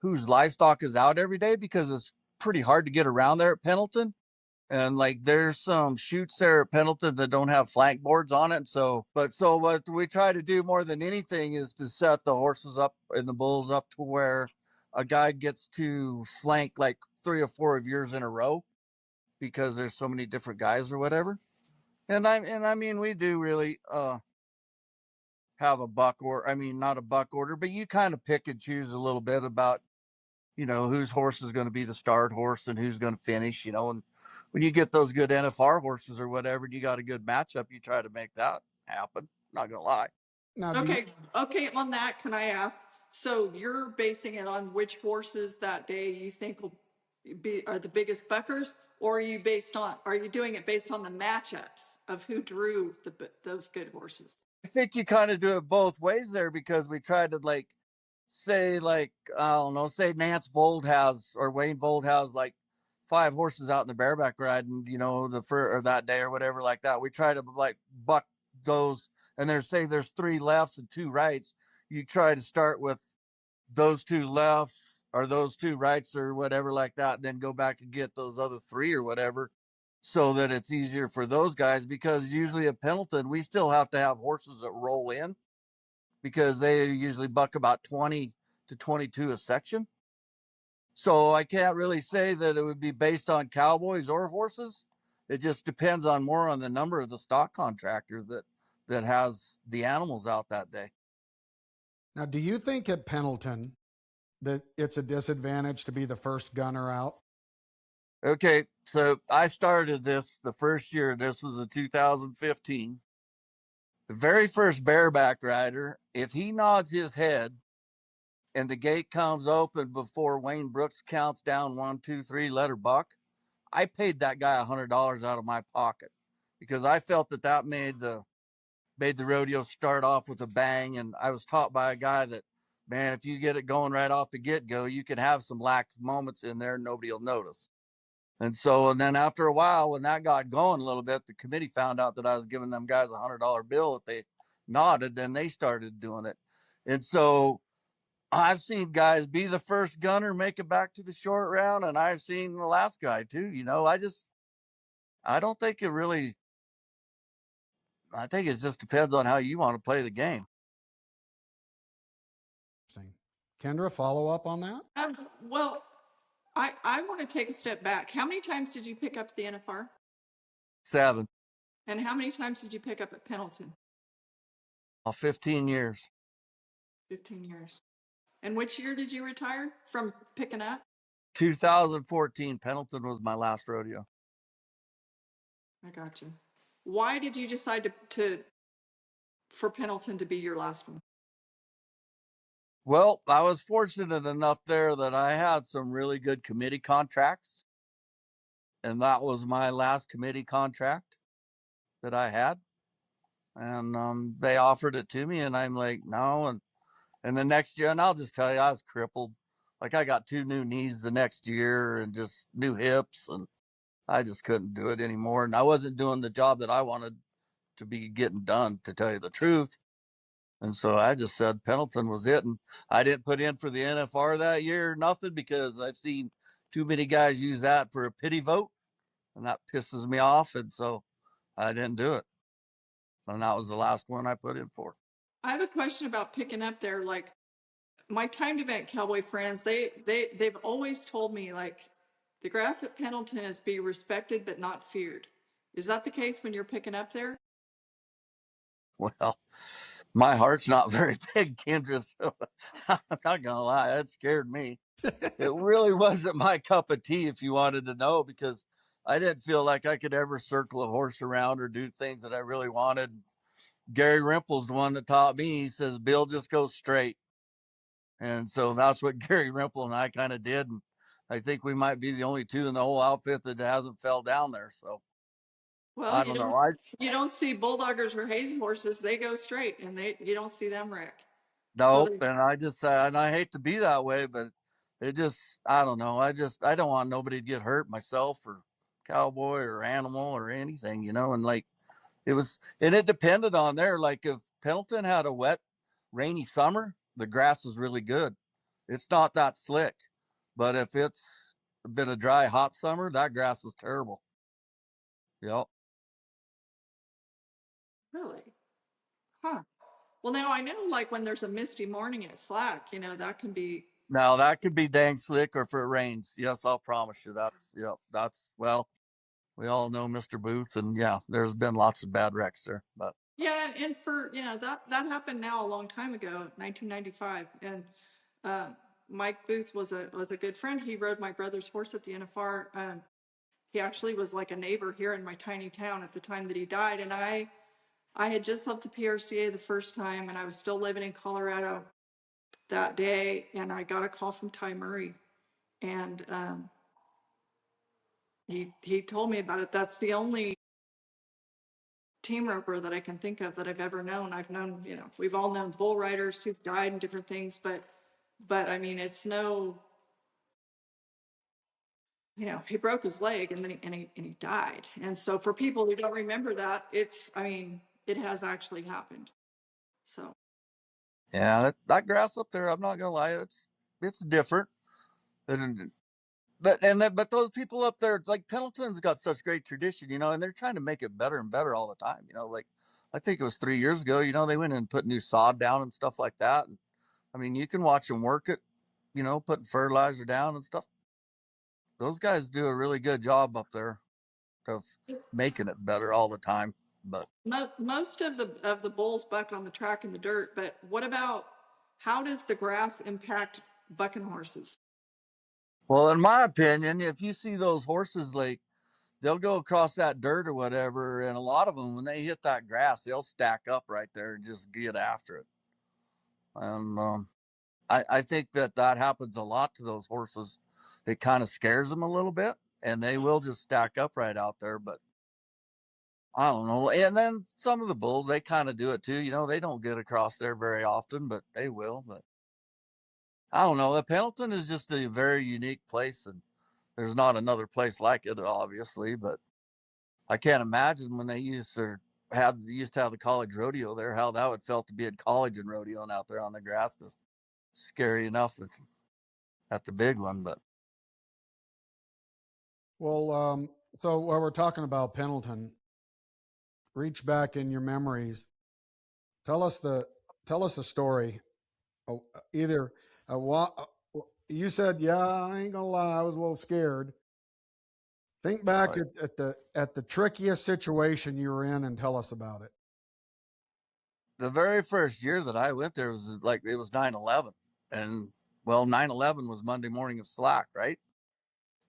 whose livestock is out every day, because it's pretty hard to get around there at Pendleton. And like there's some chutes there at Pendleton that don't have flank boards on it. So what we try to do more than anything is to set the horses up and the bulls up to where a guy gets to flank like 3 or 4 of yours in a row, because there's so many different guys or whatever. And I mean, we do really have a buck, or I mean, not a buck order, but you kind of pick and choose a little bit about, whose horse is going to be the start horse and who's going to finish, and when you get those good NFR horses or whatever, and you got a good matchup, you try to make that happen. Not going to lie. Now, Okay, on that, can I ask, so you're basing it on which horses that day you think are the biggest buckers, or are you doing it based on the matchups of who drew those good horses? I think you kind of do it both ways there, because we try to say I don't know, say Nance Vold has, or Wayne Vold has like 5 horses out in the bareback riding, or that day or whatever like that. We try to buck those, and there's 3 lefts and 2 rights. You try to start with those 2 lefts or those 2 rights or whatever like that, and then go back and get those other 3 or whatever, so that it's easier for those guys. Because usually at Pendleton, we still have to have horses that roll in, because they usually buck about 20 to 22 a section. So I can't really say that it would be based on cowboys or horses. It just depends more on the number of the stock contractor that has the animals out that day. Now, do you think at Pendleton that it's a disadvantage to be the first gunner out? Okay, so I started this the first year. This was in 2015. The very first bareback rider, if he nods his head and the gate comes open before Wayne Brooks counts down 1, 2, 3, let her buck, I paid that guy $100 out of my pocket, because I felt that made the rodeo start off with a bang. And I was taught by a guy that, man, if you get it going right off the get-go, you can have some lax moments in there and nobody will notice. And then after a while, when that got going a little bit, the committee found out that I was giving them guys $100 bill if they nodded. Then they started doing it. And so I've seen guys be the first gunner, make it back to the short round, and I've seen the last guy too. I don't think it really, I think it just depends on how you want to play the game. Kendra, follow up on that? Well, I want to take a step back. How many times did you pick up the NFR? 7. And how many times did you pick up at Pendleton? 15 years. 15 years. And which year did you retire from picking up? 2014. Pendleton was my last rodeo. I got you. Why did you decide for Pendleton to be your last one? Well, I was fortunate enough there that I had some really good committee contracts. And that was my last committee contract that I had. And they offered it to me, and I'm like, no. And the next year, and I'll just tell you, I was crippled. Like, I got 2 new knees the next year and just new hips, and I just couldn't do it anymore. And I wasn't doing the job that I wanted to be getting done, to tell you the truth. And so I just said Pendleton was it. And I didn't put in for the NFR that year, nothing, because I've seen too many guys use that for a pity vote, and that pisses me off. And so I didn't do it. And that was the last one I put in for. I have a question about picking up there. Like, my timed event cowboy friends, they've always told me, like, the grass at Pendleton is be respected but not feared. Is that the case when you're picking up there? Well, my heart's not very big, Kendra, so I'm not gonna lie, that scared me. It really wasn't my cup of tea, if you wanted to know, because I didn't feel like I could ever circle a horse around or do things that I really wanted. Gary Rimple's the one that taught me. He says, Bill, just go straight. And so that's what Gary Rimple and I kind of did. And I think we might be the only 2 in the whole outfit that hasn't fell down there. So Well, I don't know. You don't see bulldoggers or haze horses. They go straight, and you don't see them wreck. So Nope. And I just, and I hate to be that way, but it just, I don't know. I don't want nobody to get hurt, myself or Cowboy or Animal or anything, and like it was, and it depended on there. Like if Pendleton had a wet, rainy summer, the grass was really good. It's not that slick, but if it's been a dry, hot summer, that grass is terrible. Yep. really, huh? Well, now I know, like when there's a misty morning at Slack, that can be. Now that could be dang slick, or if it rains. Yes, I'll promise you. That's, yep. That's, well, we all know Mr. Booth, and yeah, there's been lots of bad wrecks there. But Yeah, and for that happened now a long time ago, 1995, and uh, Mike Booth was a good friend. He rode my brother's horse at the NFR. He actually was like a neighbor here in my tiny town at the time that he died, and I had just left the PRCA the first time, and I was still living in Colorado that day, and I got a call from Ty Murray, and he told me about it. That's the only team roper that I can think of that I've ever known. I've known, we've all known bull riders who've died and different things, but I mean, it's no, he broke his leg and then he died. And so for people who don't remember that, I mean, it has actually happened. So yeah, that grass up there, I'm not gonna lie, it's different. And but those people up there, like Pendleton's got such great tradition, and they're trying to make it better and better all the time. Like I think it was 3 years ago, they went in and put new sod down and stuff like that. And I mean, you can watch them work it, putting fertilizer down and stuff. Those guys do a really good job up there of making it better all the time. But most of the bulls buck on the track in the dirt, but what about, how does the grass impact bucking horses? well, in my opinion, if you see those horses, like they'll go across that dirt or whatever, and a lot of them, when they hit that grass, they'll stack up right there and just get after it. And I think that happens a lot to those horses. It kind of scares them a little bit, and they will just stack up right out there. But I don't know. And then some of the bulls, they kind of do it too. They don't get across there very often, but they will. But I don't know. The Pendleton is just a very unique place, and there's not another place like it, obviously. But I can't imagine when they used to have the college rodeo there, how that would felt to be at college and rodeoing out there on the grass. Cause scary enough at the big one, but Well, so while we're talking about Pendleton, reach back in your memories. Tell us the story. Either you said, "Yeah, I ain't gonna lie, I was a little scared." Think back like at the trickiest situation you were in and tell us about it. the very first year that I went there was like it was 9/11, and well, 9/11 was Monday morning of Slack, right?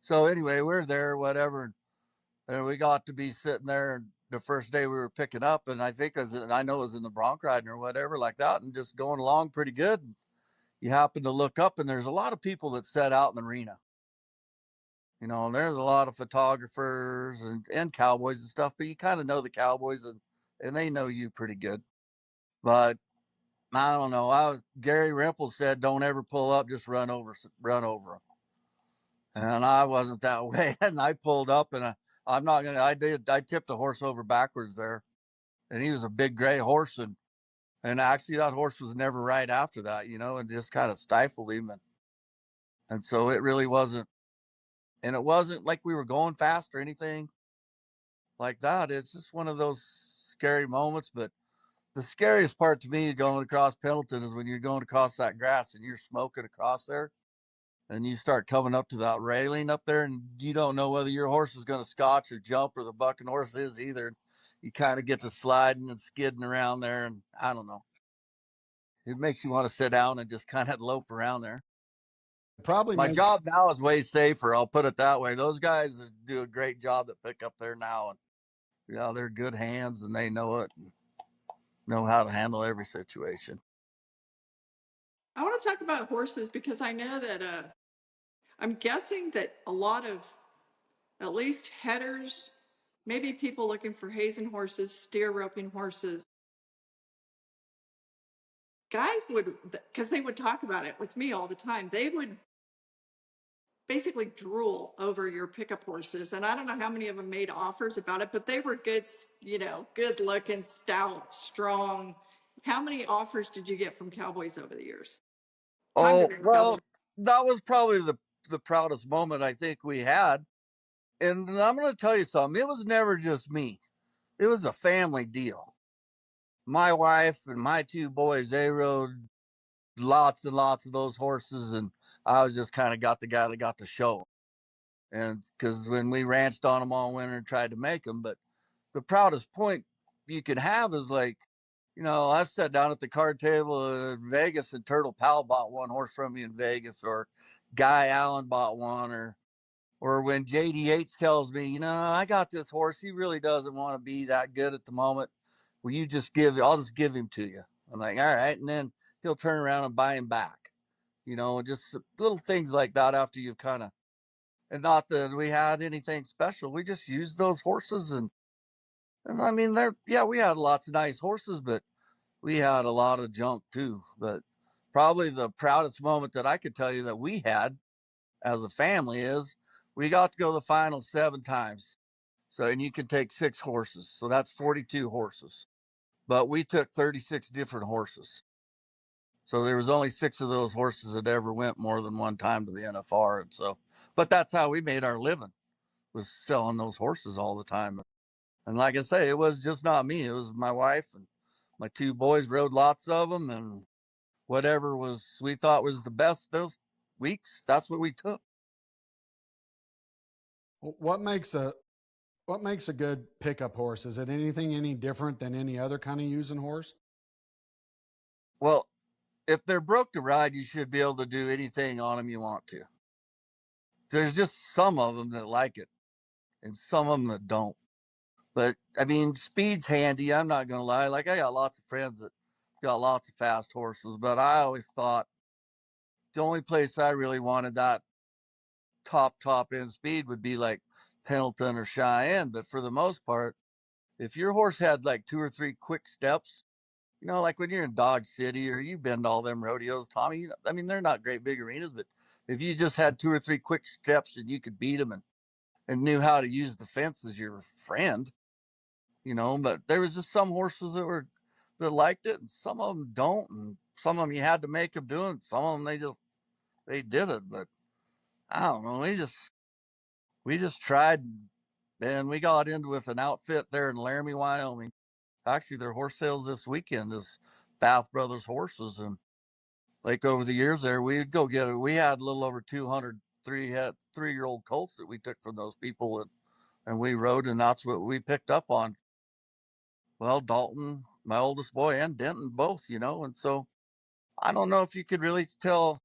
So anyway, we're there, whatever, and we got to be sitting there the first day we were picking up, and I know it was in the bronc riding or whatever like that, and just going along pretty good. And you happen to look up, and there's a lot of people that set out in the arena. And there's a lot of photographers and cowboys and stuff, but you kind of know the cowboys, and they know you pretty good. But I don't know. Gary Rimple said, "Don't ever pull up, just run over them." And I wasn't that way, and I pulled up, and I'm not gonna. I tipped a horse over backwards there, and he was a big gray horse, and actually that horse was never right after that, and just kind of stifled him, and so it really wasn't, and it wasn't like we were going fast or anything like that. It's just one of those scary moments, but the scariest part to me going across Pendleton is when you're going across that grass and you're smoking across there and you start coming up to that railing up there and you don't know whether your horse is going to scotch or jump or the bucking horse is either. You kind of get to sliding and skidding around there, and I don't know. It makes you want to sit down and just kind of lope around there. Probably My makes job now is way safer. I'll put it that way. Those guys do a great job that pick up there now, and yeah, they're good hands and they know it, and know how to handle every situation. I want to talk about horses because I know that I'm guessing that a lot of, at least headers, maybe people looking for hazing horses, steer roping horses, guys would, because they would talk about it with me all the time, they would basically drool over your pickup horses. And I don't know how many of them made offers about it, but they were good, good looking, stout, strong. How many offers did you get from Cowboys over the years? Oh, well, that was probably the proudest moment I think we had. And I'm going to tell you something. It was never just me. It was a family deal. My wife and my two boys, they rode lots and lots of those horses, and I was just kind of got the guy that got the show. And because when we ranched on them all winter and tried to make them, but the proudest point you could have is like, I've sat down at the card table in Vegas and Turtle Powell bought one horse from me in Vegas, or Guy Allen bought one, or when JD Yates tells me, I got this horse, he really doesn't want to be that good at the moment. Will you I'll just give him to you. I'm like, all right. And then he'll turn around and buy him back. Just little things like that after you've and not that we had anything special. We just used those horses and I mean, we had lots of nice horses, but we had a lot of junk too. But probably the proudest moment that I could tell you that we had as a family is we got to go to the final 7 times. So, and you can take 6 horses. So that's 42 horses. But we took 36 different horses. So there was only 6 of those horses that ever went more than one time to the NFR. And so, but that's how we made our living, was selling those horses all the time. And like I say, it was just not me. It was my wife and my 2 boys rode lots of them, and whatever we thought was the best those weeks, that's what we took. What makes a good pickup horse? Is it anything any different than any other kind of using horse? Well, if they're broke to ride, you should be able to do anything on them you want to. There's just some of them that like it and some of them that don't. But I mean, speed's handy. I'm not going to lie. Like, I got lots of friends that got lots of fast horses, but I always thought the only place I really wanted that top end speed would be like Pendleton or Cheyenne. But for the most part, if your horse had like 2 or 3 quick steps, like when you're in Dodge City or you've been to all them rodeos, Tommy, I mean, they're not great big arenas, but if you just had 2 or 3 quick steps and you could beat them and knew how to use the fence as your friend, but there was just some horses that liked it and some of them don't. And some of them you had to make them do it. Some of them, they did it, but I don't know. We just tried, and we got into with an outfit there in Laramie, Wyoming. Actually, their horse sales this weekend is Bath Brothers horses. And like over the years there, we'd go get it. We had a little over 200 3-year-old colts that we took from those people and we rode, and that's what we picked up on. Well, Dalton, my oldest boy, and Denton both, and so I don't know if you could really tell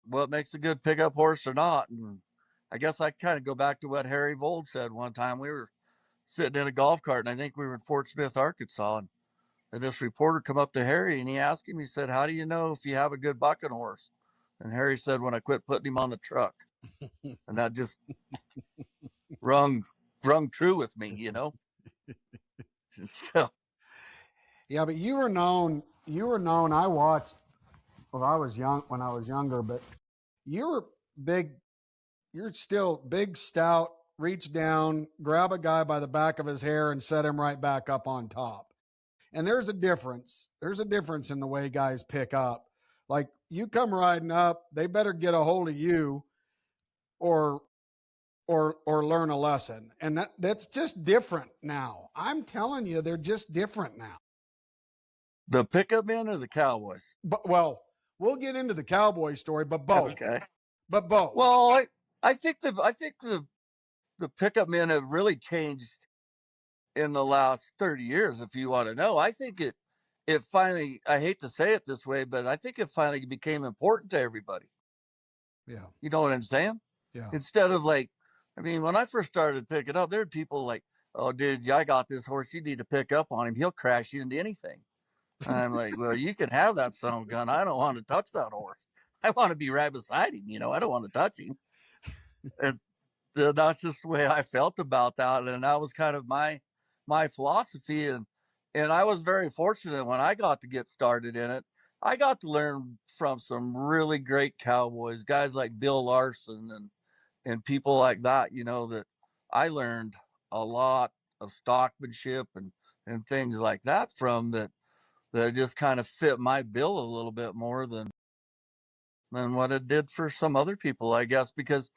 what makes a good pickup horse or not. And I guess I kind of go back to what Harry Vold said one time. We were sitting in a golf cart, and I think we were in Fort Smith, Arkansas, and this reporter come up to Harry and he asked him, he said, how do you know if you have a good bucking horse? And Harry said, when I quit putting him on the truck. And that just rung true with me, So, yeah, but you were known, I watched when I was younger, but you were big, you're still big, stout, reach down, grab a guy by the back of his hair and set him right back up on top. And there's a difference. There's a difference in the way guys pick up. Like, you come riding up, they better get a hold of you or learn a lesson. And that's just different now. I'm telling you, they're just different now. The pickup men or the Cowboys? But, well, we'll get into the Cowboy story, but both. Okay. But both. Well, I think the pickup men have really changed in the last 30 years, if you want to know. I think it finally, I hate to say it this way, but I think it finally became important to everybody. Yeah. You know what I'm saying? Yeah. Instead of like, I mean, when I first started picking up, there were people like, oh, dude, I got this horse. You need to pick up on him. He'll crash you into anything. And I'm like, well, you can have that son of a gun. I don't want to touch that horse. I want to be right beside him. I don't want to touch him. And that's just the way I felt about that. And that was kind of my philosophy. And And I was very fortunate when I got to get started in it. I got to learn from some really great cowboys, guys like Bill Larson and people like that, that I learned a lot of stockmanship and things like that from that just kind of fit my bill a little bit more than what it did for some other people, I guess, because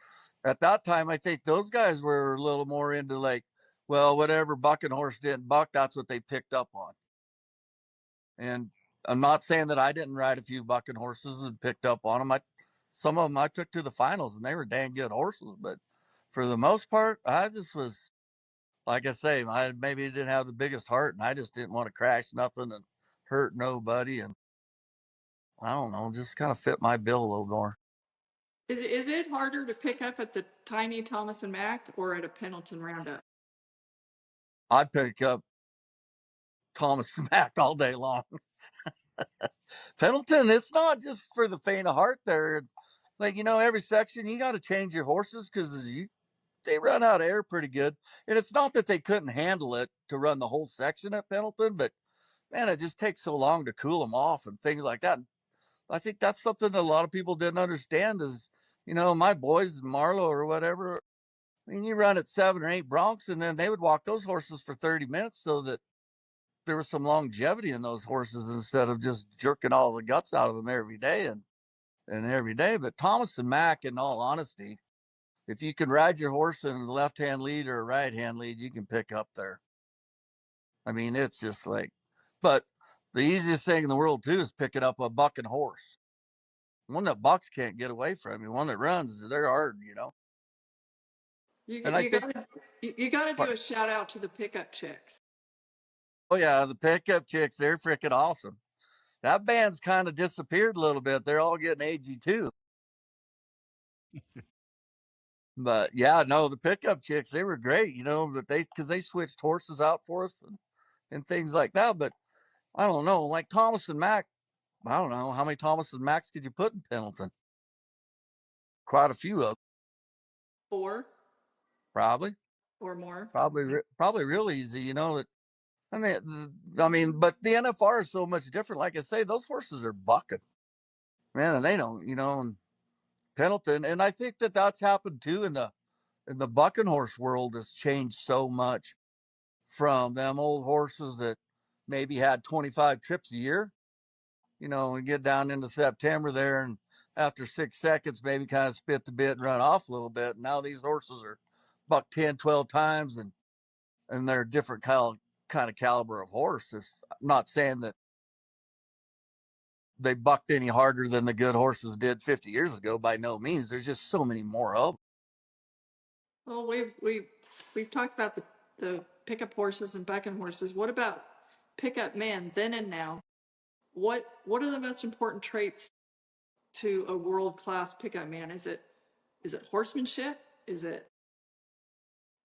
at that time I think those guys were a little more into like, well, whatever bucking horse didn't buck, that's what they picked up on. And I'm not saying that I didn't ride a few bucking horses and picked up on them. Some of them I took to the finals and they were dang good horses, but for the most part, I just was, like I say, I maybe didn't have the biggest heart and I just didn't want to crash nothing and hurt nobody. And I don't know, just kind of fit my bill a little more. Is it harder to pick up at the tiny Thomas and Mack or at a Pendleton Round-Up? I'd pick up Thomas Mack all day long. Pendleton, it's not just for the faint of heart there. Like, every section you got to change your horses because they run out of air pretty good. And it's not that they couldn't handle it to run the whole section at Pendleton, but man, it just takes so long to cool them off and things like that. I think that's something that a lot of people didn't understand is, my boys, Marlowe or whatever, I mean, you run at 7 or 8 broncs and then they would walk those horses for 30 minutes so that there was some longevity in those horses instead of just jerking all the guts out of them every day and every day. But Thomas and Mack, in all honesty, if you can ride your horse in the left-hand lead or a right-hand lead, you can pick up there. I mean, it's just like, but the easiest thing in the world too is picking up a bucking horse. One that bucks can't get away from you. One that runs, they're hard, You And I you think, gotta you gotta do a shout out to the pickup chicks. oh yeah, the pickup chicks, they're freaking awesome. That band's kind of disappeared a little bit. They're all getting agey too. But yeah, no, the pickup chicks, they were great, but because they switched horses out for us and things like that. But I don't know, like Thomas and Mack, I don't know how many Thomas and Macks could you put in Pendleton? Quite a few of them, 4 probably, or more. probably real easy, that. And I mean, but the NFR is so much different. Like I say, those horses are bucking, man, and they don't, and Pendleton, and I think that that's happened too in the bucking horse world has changed so much from them old horses that maybe had 25 trips a year, and get down into September there and after 6 seconds, maybe kind of spit the bit and run off a little bit. And now these horses are buck 10, 12 times and they're a different kind of caliber of horse. I'm not saying that they bucked any harder than the good horses did 50 years ago. By no means. There's just so many more of them. Well, we've talked about the pickup horses and bucking horses. What about pickup men then and now? What are the most important traits to a world class pickup man? Is it horsemanship? Is it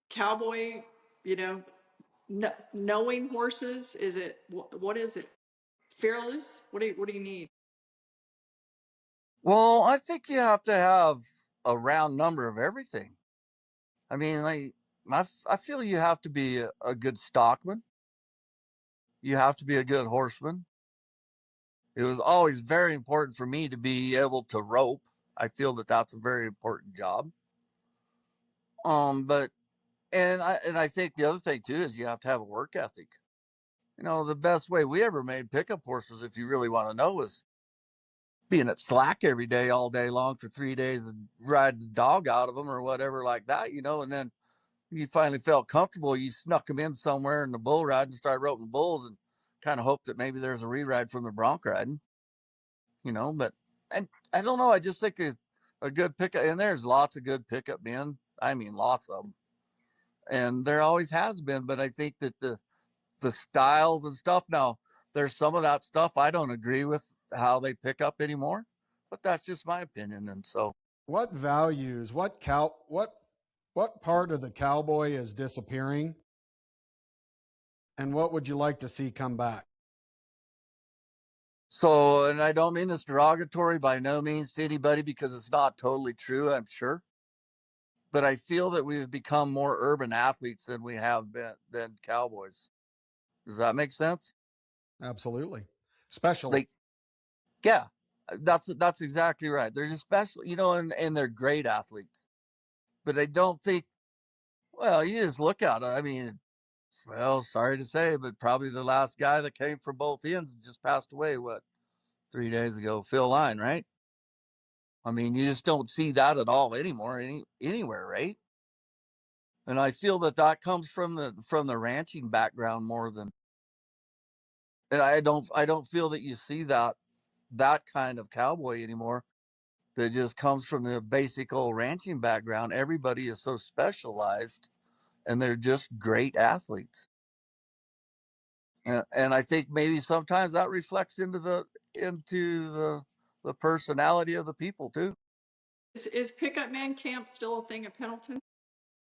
cowboy? You know, knowing horses? Is it what is it? Fearless? What do you need? Well, I think you have to have a round number of everything. I mean, like, I feel you have to be a good stockman. You have to be a good horseman. It was always very important for me to be able to rope. I feel that that's a very important job. But and I think the other thing too is you have to have a work ethic. The best way we ever made pickup horses, if you really want to know, was being at slack every day, all day long for 3 days and ride the dog out of them or whatever like that, and then you finally felt comfortable. You snuck them in somewhere in the bull ride and started roping bulls and kind of hoped that maybe there's a re-ride from the bronc riding, but I don't know. I just think a good pickup, and there's lots of good pickup men. I mean, lots of them. And there always has been, but I think that the styles and stuff now, there's some of that stuff I don't agree with how they pick up anymore, but that's just my opinion. And so What values, what part of the cowboy is disappearing? And what would you like to see come back? and I don't mean this derogatory by no means to anybody because it's not totally true, I'm sure. But I feel that we've become more urban athletes than we have been than cowboys. Does that make sense? Absolutely. Special. Like, yeah, that's exactly right. They're just special, you know, and they're great athletes. But I don't think, well, you just look at it. I mean, well, sorry to say, but probably the last guy that came from both ends just passed away, what, 3 days ago, Phil Line, right? I mean, you just don't see that at all anymore, anywhere, right? And I feel that that comes from the ranching background more than, and I don't feel that you see that kind of cowboy anymore. That just comes from the basic old ranching background. Everybody is so specialized, and they're just great athletes. And I think maybe sometimes that reflects into the personality of the people too. Is pickup man camp still a thing at Pendleton?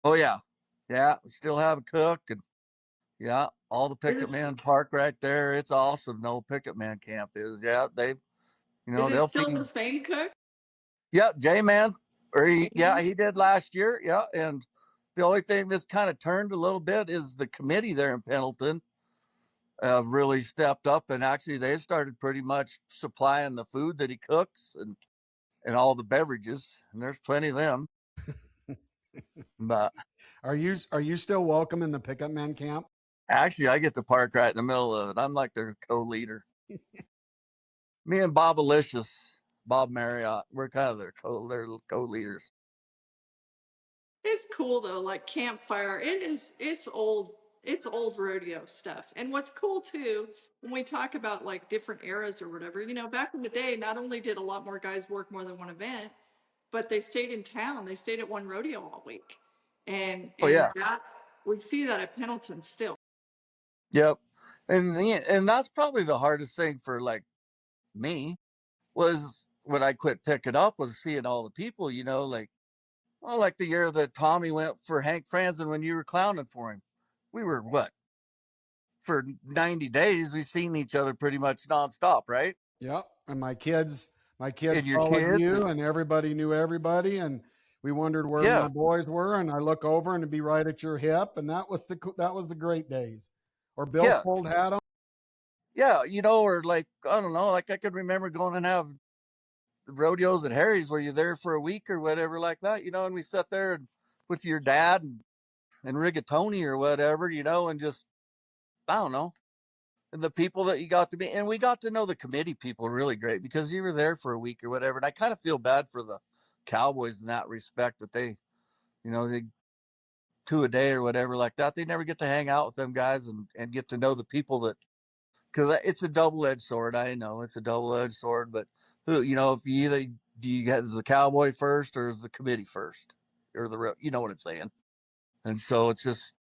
Oh yeah, yeah. We still have a cook, and yeah, all the pickup Is, man park right there. It's awesome. No pickup man camp is. Yeah, is it they'll still feed. the same cook? Yeah, J Man. Or Mhm. he did last year. Yeah, and the only thing that's kind of turned a little bit is the committee there in Pendleton have really stepped up, and actually they started pretty much supplying the food that he cooks and all the beverages, and there's plenty of them. But Are you still welcome in the pickup man camp? actually, I get to park right in the middle of it. I'm like their co-leader. Me and Bob Marriott, we're kind of their co-leaders. It's cool though, like campfire. It's old rodeo stuff. And what's cool too, when we talk about like different eras or whatever, back in the day, not only did a lot more guys work more than one event, but they stayed in town. They stayed at one rodeo all week. And Oh and yeah, that we see that at Pendleton still. yep. And that's probably the hardest thing for like me was when I quit picking up was seeing all the people, like, well, like the year that Tommy went for Hank Franzen when you were clowning for him. We were what? For 90 days, we've seen each other pretty much nonstop, right? Yep. And my kids And your followed kids, you, and and everybody knew everybody, and we wondered where my yes, boys were, and I look over and it'd be right at your hip, and that was the great days. Or Bill yeah, Fold had them. yeah, or like, I don't know, like I could remember going and have the rodeos at Harry's where you're there for a week or whatever like that, and we sat there and with your dad and rigatoni or whatever, and just, I don't know, and the people that you got to meet, and we got to know the committee people really great because you were there for a week or whatever. And I kind of feel bad for the Cowboys in that respect that they 2 a day or whatever like that. They never get to hang out with them guys and get to know the people that, because it's a double edged sword. I know it's a double edged sword, but if you either do you get the Cowboy first or is the committee first or you know what I'm saying? And so it's just,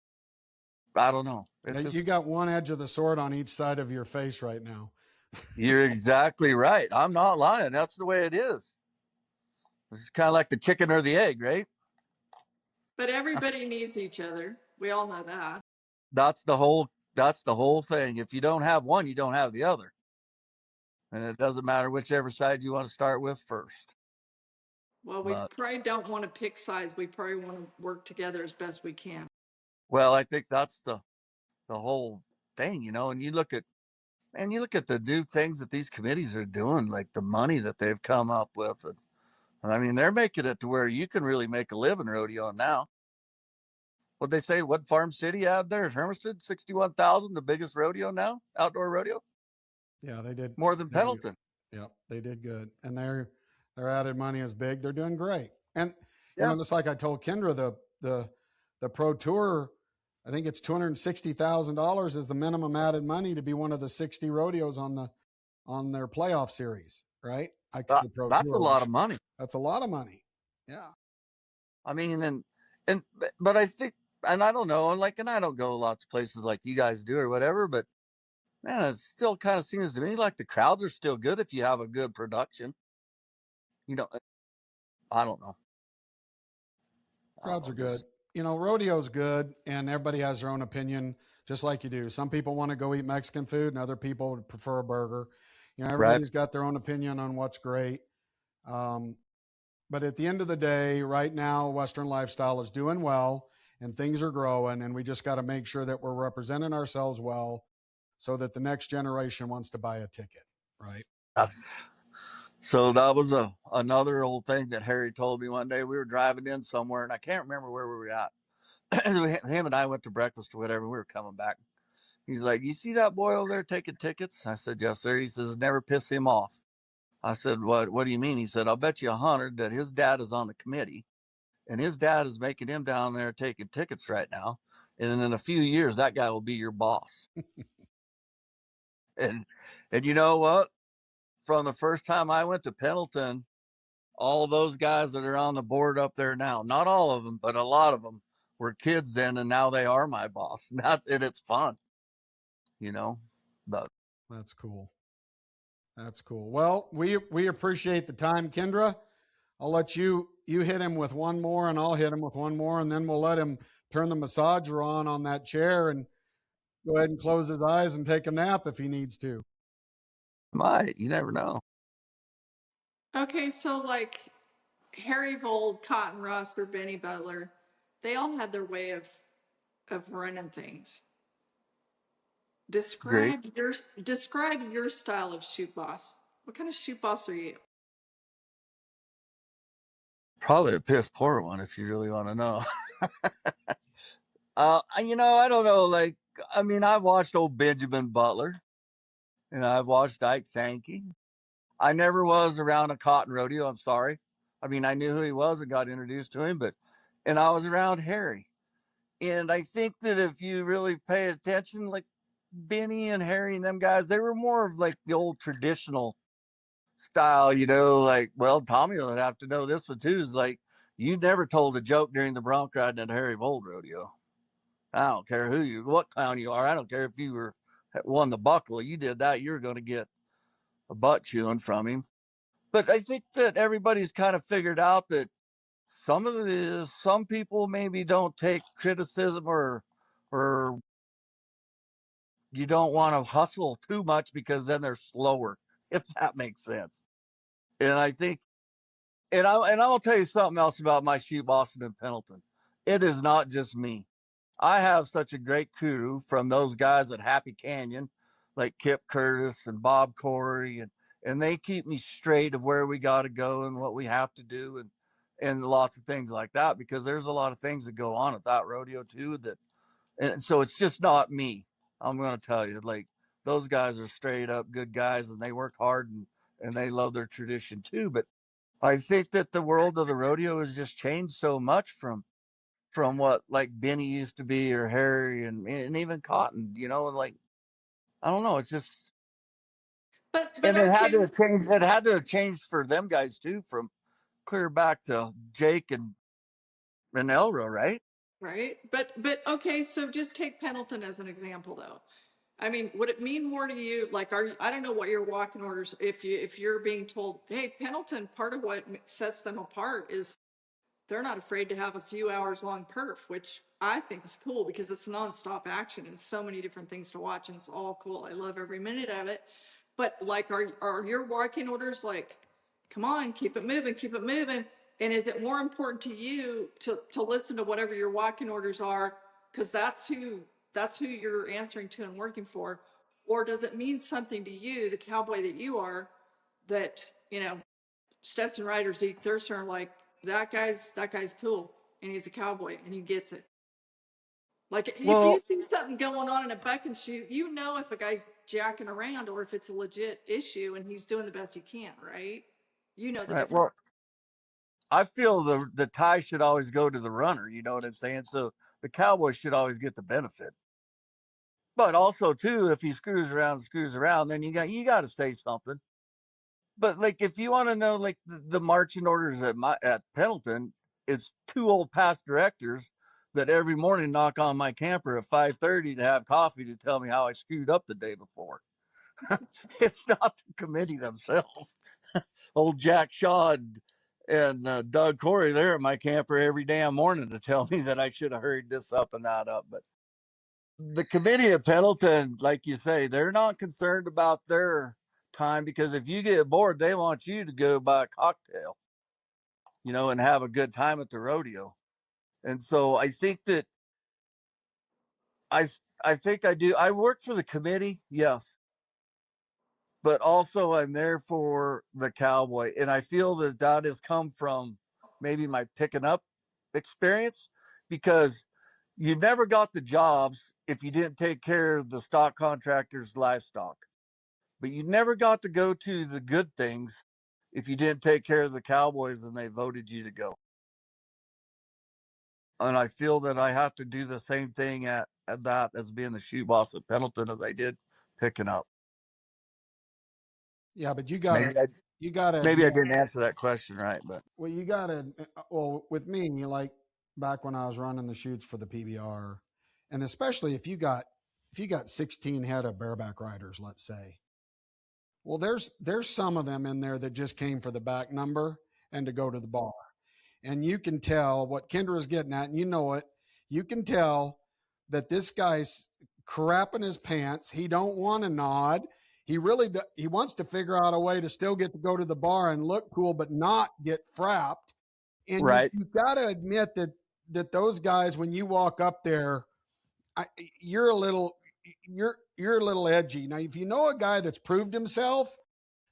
I don't know. It's You just, got one edge of the sword on each side of your face right now. you're exactly right. I'm not lying. That's the way it is. It's kind of like the chicken or the egg, right? But everybody needs each other. We all know that. That's the whole thing. If you don't have one, you don't have the other. And it doesn't matter whichever side you want to start with first. Well, we But probably don't want to pick sides. We probably want to work together as best we can. well, I think that's the whole thing, and you look at the new things that these committees are doing, like the money that they've come up with. And I mean, they're making it to where you can really make a living rodeo now. What they say, what Farm City had there? Hermiston, 61,000, the biggest rodeo now, outdoor rodeo, Yeah, they did. more than They did good. Pendleton. Yep, they did good, and their added money is big. They're doing great, and Yes. just like I told Kendra, the pro tour, I think it's $260,000 is the minimum added money to be one of the 60 rodeos on their playoff series, right? I say pro That's a tour. lot of money. That's a lot of money. Yeah. I mean, but I think, and I don't know, and I don't go lots of places like you guys do or whatever, but man, it still kind of seems to me like the crowds are still good if you have a good production. You know, I don't know. I don't Crowds know. are good. Just Rodeo's good, and everybody has their own opinion, just like you do. Some people want to go eat Mexican food, and other people would prefer a burger. right. Everybody's got their own opinion on what's great. Um, but at the end of the day, right now, Western Lifestyle is doing well, and things are growing, and we just got to make sure that we're representing ourselves well so that the next generation wants to buy a ticket, right? So that was another old thing that Harry told me one day. We were driving in somewhere, and I can't remember where we were at. Him and I went to breakfast or whatever. We were coming back. He's like, "You see that boy over there taking tickets?" I said, "Yes, sir." He says, "Never piss him off." I said, "What do you mean?" He said, "I'll bet you 100 that his dad is on the committee, and his dad is making him down there taking tickets right now. And in a few years, that guy will be your boss." and and you know what? From the first time I went to Pendleton, all those guys that are on the board up there now, not all of them, but a lot of them were kids then, and now they are my boss. And it's fun, you know. But That's cool. That's cool. Well, we appreciate the time, Kendra. I'll let you hit him with one more, and I'll hit him with one more, and then we'll let him turn the massager on that chair and go ahead and close his eyes and take a nap if he needs to. you never know. Okay, so like Harry Vold, Cotton Rust, or Benny Butler, they all had their way of running things. Great. Describe your style of shoot boss. What kind of shoot boss are you? Probably a piss poor one if you really want to know. I don't know. Like, I mean, I've watched old Benjamin Butler, and I've watched Ike Sankey. I never was around a cotton rodeo. I'm sorry. I mean, I knew who he was and got introduced to him, and I was around Harry. And I think that if you really pay attention, like Benny and Harry and them guys, they were more of like the old traditional style, like, well, Tommy would have to know this one too. Is like, you never told a joke during the bronc riding at Harry Vold rodeo. I don't care what clown you are. I don't care if you won the buckle. You did that, you're going to get a butt chewing from him. But I think that everybody's kind of figured out that some people maybe don't take criticism, or you don't want to hustle too much because then they're slower, if that makes sense. And I think, I'll tell you something else about my sheep Boston and Pendleton. It is not just me. I have such a great crew from those guys at Happy Canyon, like Kip Curtis and Bob Corey, and they keep me straight of where we got to go and what we have to do, and lots of things like that, because there's a lot of things that go on at that rodeo too. And so it's just not me. I'm going to tell you, like, those guys are straight up good guys, and they work hard, and they love their tradition too. But I think that the world of the rodeo has just changed so much from what like Benny used to be, or Harry, and even Cotton, and like, I don't know, it's just, But and it had to okay, have changed. It had to have changed for them guys too, from clear back to Jake and Elra, right? right? But okay, so just take Pendleton as an example, though. I mean, would it mean more to you? Like, I don't know what your walking orders. If you're being told, hey, Pendleton, part of what sets them apart is they're not afraid to have a few hours long perf, which I think is cool because it's nonstop action and so many different things to watch, and it's all cool. I love every minute of it. But like, are your walking orders like, come on, keep it moving, keep it moving? And is it more important to you to listen to whatever your walking orders are, because that's who you're answering to and working for, or does it mean something to you, the cowboy that you are, that Stetson riders eat Thurston are like, that guy's cool and he's a cowboy and he gets it. Like, if you Well, see something going on in a buck and shoot, you know if a guy's jacking around or if it's a legit issue and he's doing the best he can, right? You know the right. difference. Well, I feel the tie should always go to the runner. You know what I'm saying? So the cowboy should always get the benefit. But also too, if he screws around, then you got to say something. But like, if you want to know, like, the marching orders at Pendleton, it's two old past directors that every morning knock on my camper at 5:30 to have coffee to tell me how I screwed up the day before. It's not the committee themselves. Old Jack Shaw and Doug Corey, they're at my camper every damn morning to tell me that I should have hurried this up and that up. But the committee at Pendleton, like you say, they're not concerned about their time, because if you get bored, they want you to go buy a cocktail, and have a good time at the rodeo. And so I think that I I think I do. I work for the committee, yes, but also I'm there for the Cowboy, and I feel that that has come from maybe my picking up experience, because you never got the jobs if you didn't take care of the stock contractors' livestock, but you never got to go to the good things if you didn't take care of the Cowboys and they voted you to go. And I feel that I have to do the same thing at that as being the shoe boss at Pendleton as I did picking up. Yeah, but you Maybe gotta I you gotta maybe I admit, didn't answer that question right, but well, you gotta well, with me, like back when I was running the shoots for the PBR, and especially if you got 16 head of bareback riders, let's say. Well, there's some of them in there that just came for the back number and to go to the bar. And you can tell what Kendra's getting at, and you know it. You can tell that this guy's crapping his pants. He don't want to nod. He wants to figure out a way to still get to go to the bar and look cool, but not get frapped. And right. you got to admit that those guys, when you walk up there, you're a little you're a little edgy. Now, if you know a guy that's proved himself,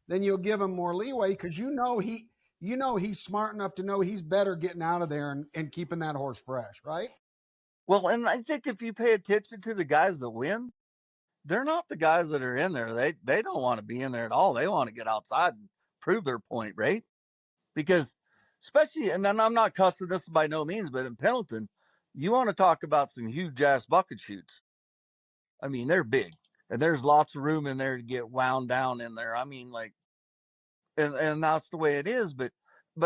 then you'll give him more leeway because you know he's smart enough to know he's better getting out of there and keeping that horse fresh, right? Well, and I think if you pay attention to the guys that win, they're not the guys that are in there. They don't want to be in there at all. They want to get outside and prove their point, right? Because especially, and I'm not cussing this by no means, but in Pendleton, you want to talk about some huge ass bucket shoots. I mean, they're big, and there's lots of room in there to get wound down in there. I mean, like, and that's the way it is. But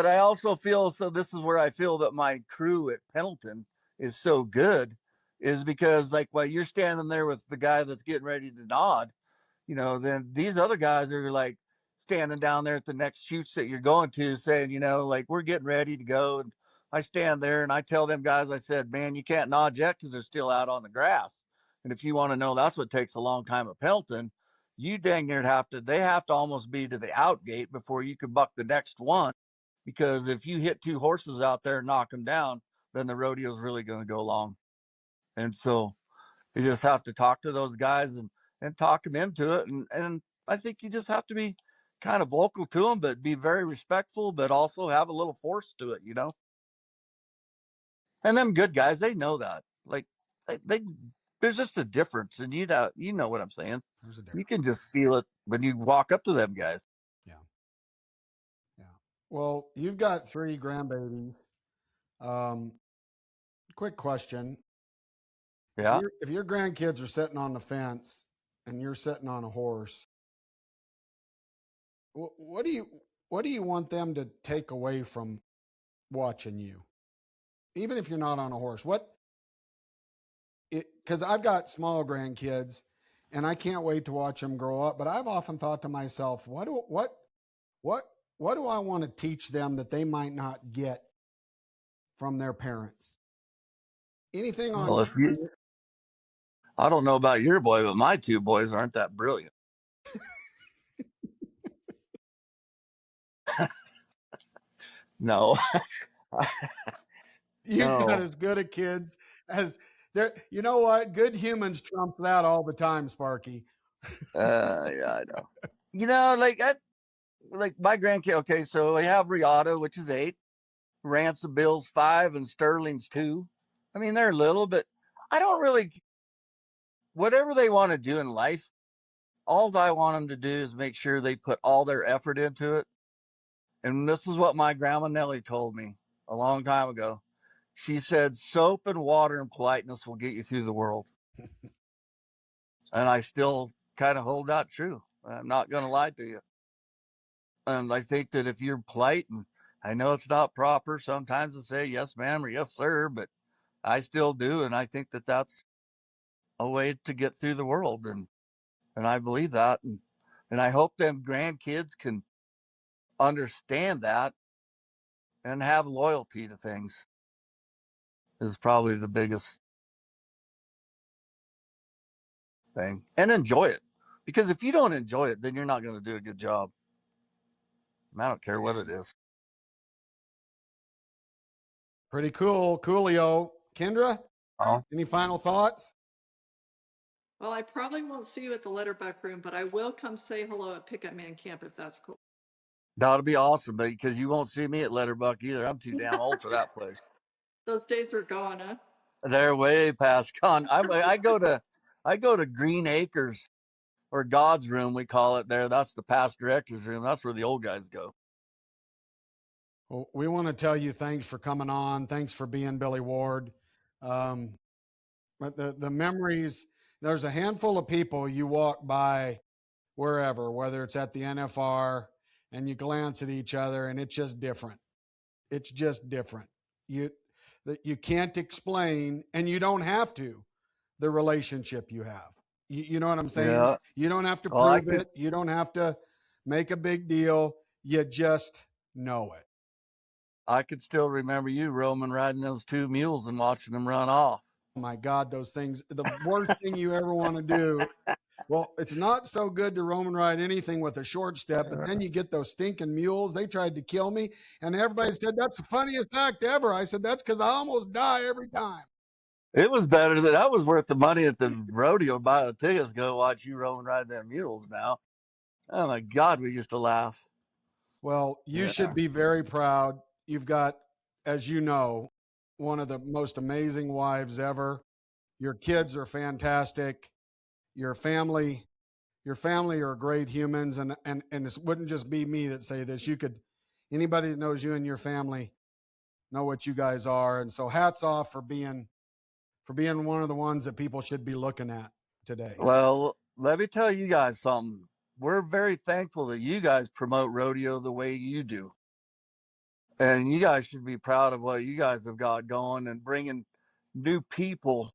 I also feel, so this is where I feel that my crew at Pendleton is so good, is because like while you're standing there with the guy that's getting ready to nod, then these other guys are like standing down there at the next shoots that you're going to saying, like we're getting ready to go. And I stand there and I tell them guys, I said, man, you can't nod yet because they're still out on the grass. And if you want to know, that's what takes a long time at Pendleton. You dang near they have to almost be to the out gate before you can buck the next one. Because if you hit two horses out there and knock them down, then the rodeo is really going to go long. And so you just have to talk to those guys and talk them into it. And I think you just have to be kind of vocal to them, but be very respectful, but also have a little force to it. And them good guys, they know that. Like they there's just a difference, and you know what I'm saying. There's a You difference. can just feel it when you walk up to them guys. Yeah, yeah. Well, you've got three grandbabies. Um, quick question: Yeah. if your grandkids are sitting on the fence and you're sitting on a horse, what do you want them to take away from watching you, even if you're not on a horse? Because I've got small grandkids, and I can't wait to watch them grow up. But I've often thought to myself, what what do I want to teach them that they might not get from their parents? Anything on? Well, I don't know about your boy, but my two boys aren't that brilliant. No, You've got no. as good a kids as there. You know what? Good humans trump that all the time, Sparky. Yeah, I know. Like my grandkid. Okay, so we have Riata, which is 8, Ransom Bill's 5, and Sterling's 2. I mean, they're little, but I don't really. Whatever they want to do in life, all I want them to do is make sure they put all their effort into it. And this is what my grandma Nellie told me a long time ago. She said, "Soap and water and politeness will get you through the world." And I still kind of hold that true. I'm not going to lie to you. And I think that if you're polite, and I know it's not proper sometimes to say yes, ma'am, or yes, sir, but I still do. And I think that that's a way to get through the world. And I believe that. And I hope them grandkids can understand that and have loyalty to things is probably the biggest thing, and enjoy it. Because if you don't enjoy it, then you're not going to do a good job. I don't care what it is. Pretty cool, coolio. Kendra, Oh. any final thoughts? Well, I probably won't see you at the Letterbuck room, but I will come say hello at Pickup Man Camp if that's cool. That'll be awesome, because you won't see me at Letterbuck either. I'm too damn old for that place. Those days are gone, huh? They're way past gone. I go to Green Acres, or God's room, we call it there. That's the past director's room. That's where the old guys go. Well, we want to tell you thanks for coming on. Thanks for being Billy Ward. But the memories, there's a handful of people you walk by wherever, whether it's at the NFR, and you glance at each other and it's just different. It's just different. You can't explain, and you don't have to, the relationship you have. You know what I'm saying? Yeah. You don't have to Well, prove it. You don't have to make a big deal. You just know it. I could still remember you, Roman, riding those 2 mules and watching them run off. Oh my God, those things, the worst thing you ever want to do. Well, it's not so good to Roman ride anything with a short step, but then you get those stinking mules. They tried to kill me, and everybody said, that's the funniest act ever. I said, that's because I almost die every time. It was better. That was worth the money at the rodeo. Buy the tickets, go watch you, Roman, ride them mules now. Oh my God, we used to laugh. Well, you should be very proud. You've got, as you know, one of the most amazing wives ever. Your kids are fantastic. Your family are great humans, and this wouldn't just be me that say this. Anybody that knows you and your family know what you guys are, and so hats off for being one of the ones that people should be looking at today. Well, let me tell you guys something. We're very thankful that you guys promote rodeo the way you do. And you guys should be proud of what you guys have got going and bringing new people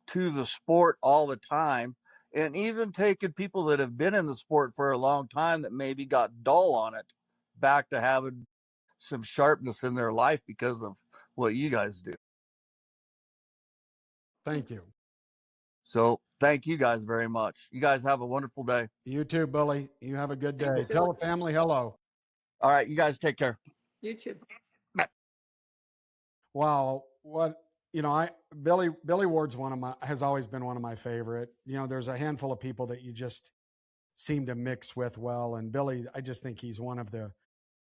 to the sport all the time. And even taking people that have been in the sport for a long time that maybe got dull on it back to having some sharpness in their life because of what you guys do. Thank you. So thank you guys very much. You guys have a wonderful day. You too, Billy. You have a good day. Thanks, Tell Billy. the family hello. All right, you guys take care. You too. Wow, Billy Ward's has always been one of my favorite. There's a handful of people that you just seem to mix with well, and Billy, I just think he's one of the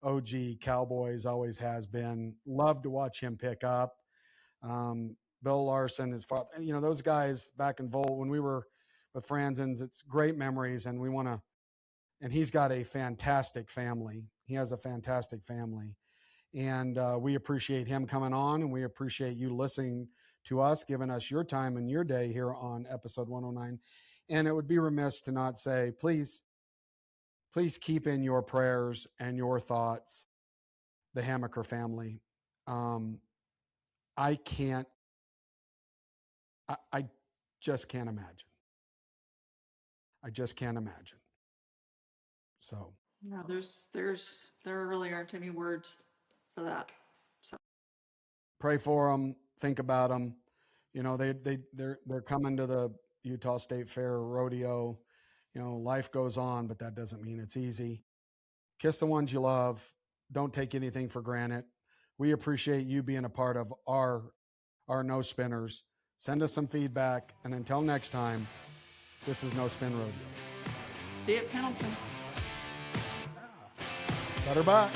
OG Cowboys, always has been. Love to watch him pick up. Bill Larson, his father, those guys back in Vol when we were with Franzen's, it's great memories, and and he's got a fantastic family. He has a fantastic family. And we appreciate him coming on, and we appreciate you listening to us, giving us your time and your day here on episode 109. And it would be remiss to not say, please keep in your prayers and your thoughts the Hammaker family. I just can't imagine. I just can't imagine. So No, there really aren't any words for that. So pray for them, think about them. They're coming to the Utah State Fair rodeo. Life goes on, but that doesn't mean it's easy. Kiss the ones you love. Don't take anything for granted. We appreciate you being a part of our No Spinners. Send us some feedback, and until next time, this is No Spin Rodeo. see you at Pendleton. Better back.